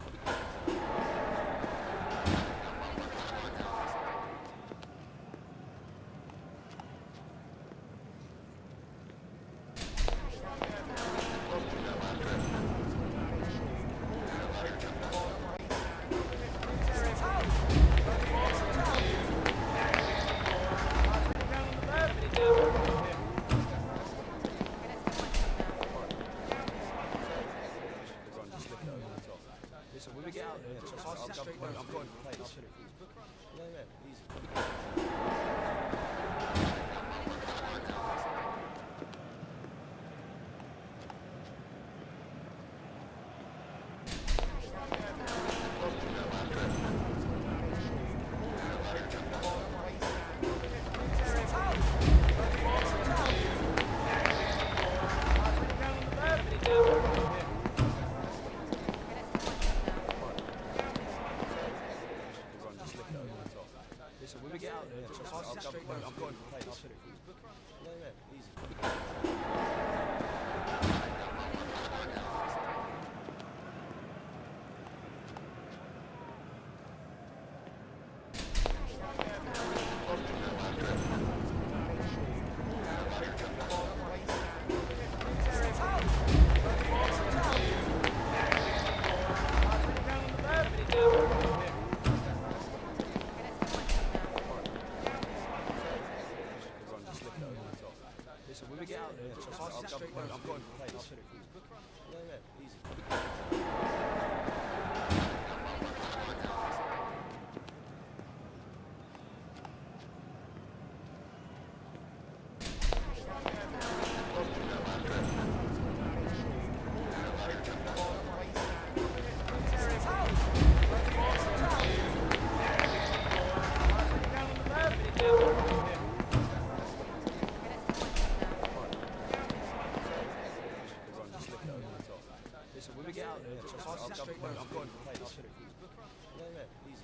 Speaker 4: Listen, when we get out there, just pass it straight down. I'm going to play. I'll put it for you. Yeah, yeah, easy. Listen, when we get out there, just pass it straight down. I'm going to play. I'll put it for you. Yeah, yeah, easy. Listen, when we get out there, just pass it straight down. I'm going to play. I'll put it for you. Yeah, yeah, easy. Listen, when we get out there, just pass it straight down. I'm going to play. I'll put it for you. Yeah, yeah, easy.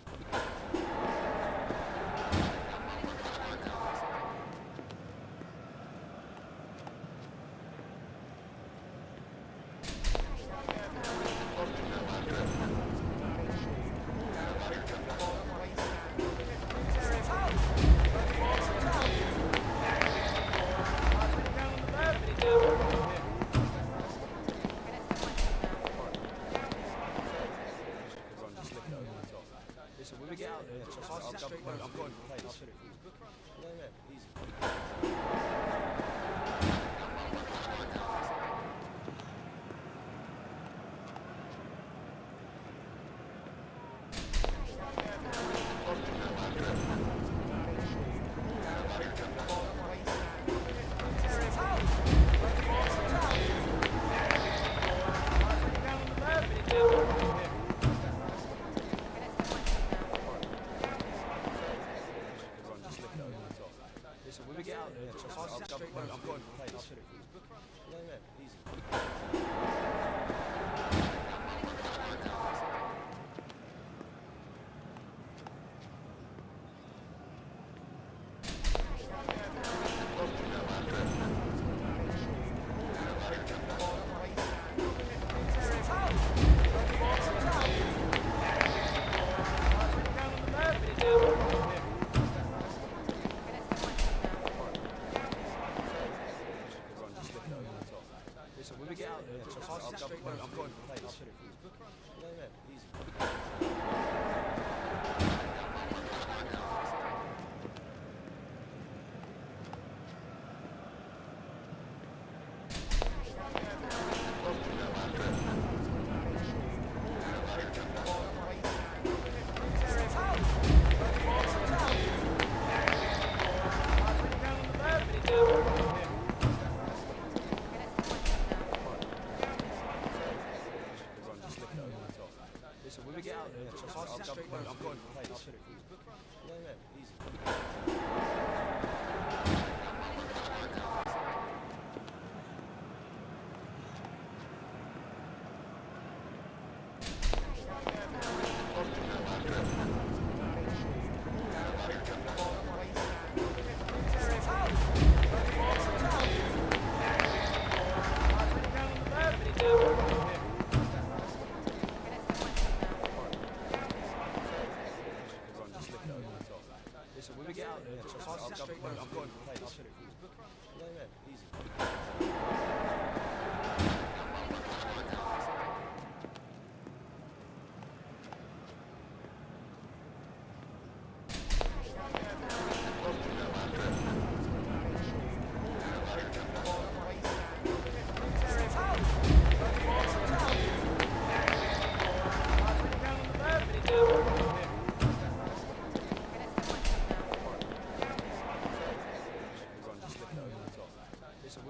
Speaker 4: Listen, when we get out there, just pass it straight down. I'm going to play. I'll put it for you. Yeah, yeah, easy. Listen, when we get out there, just pass it straight down. I'm going to play. I'll put it for you. Yeah, yeah, easy. Listen, when we get out there, just pass it straight down. I'm going to play. I'll put it for you. Yeah, yeah, easy.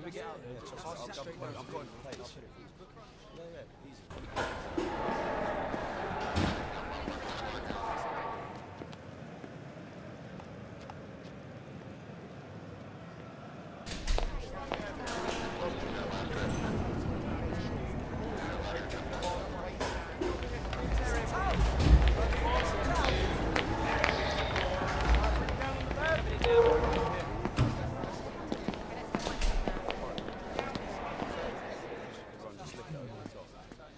Speaker 4: we get out there, I'm going to play. I'll put it for you. Yeah, easy.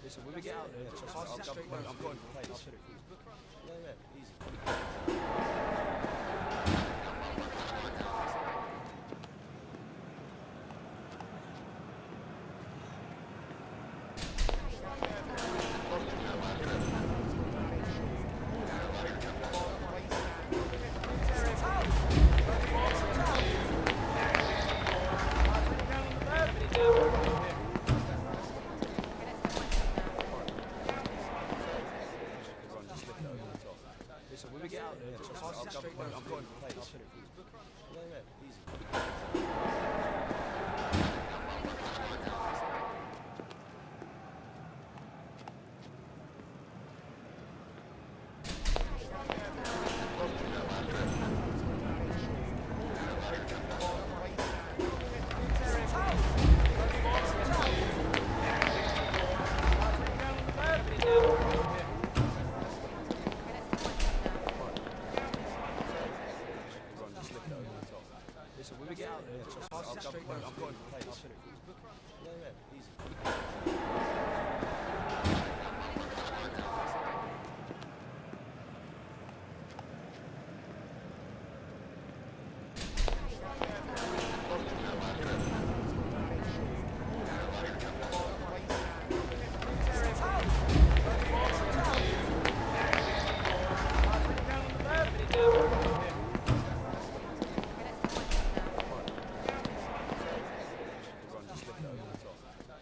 Speaker 4: Listen, when we get out there, I'm going to play. I'll put it for you. Yeah, easy. Listen, when we get out there, I'm going to play. I'll put it for you. Yeah, easy. Listen, when we get out there, I'm going to play. I'll put it for you. Yeah, easy.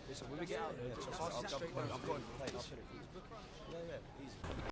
Speaker 4: Listen, when we get out there, I'm going to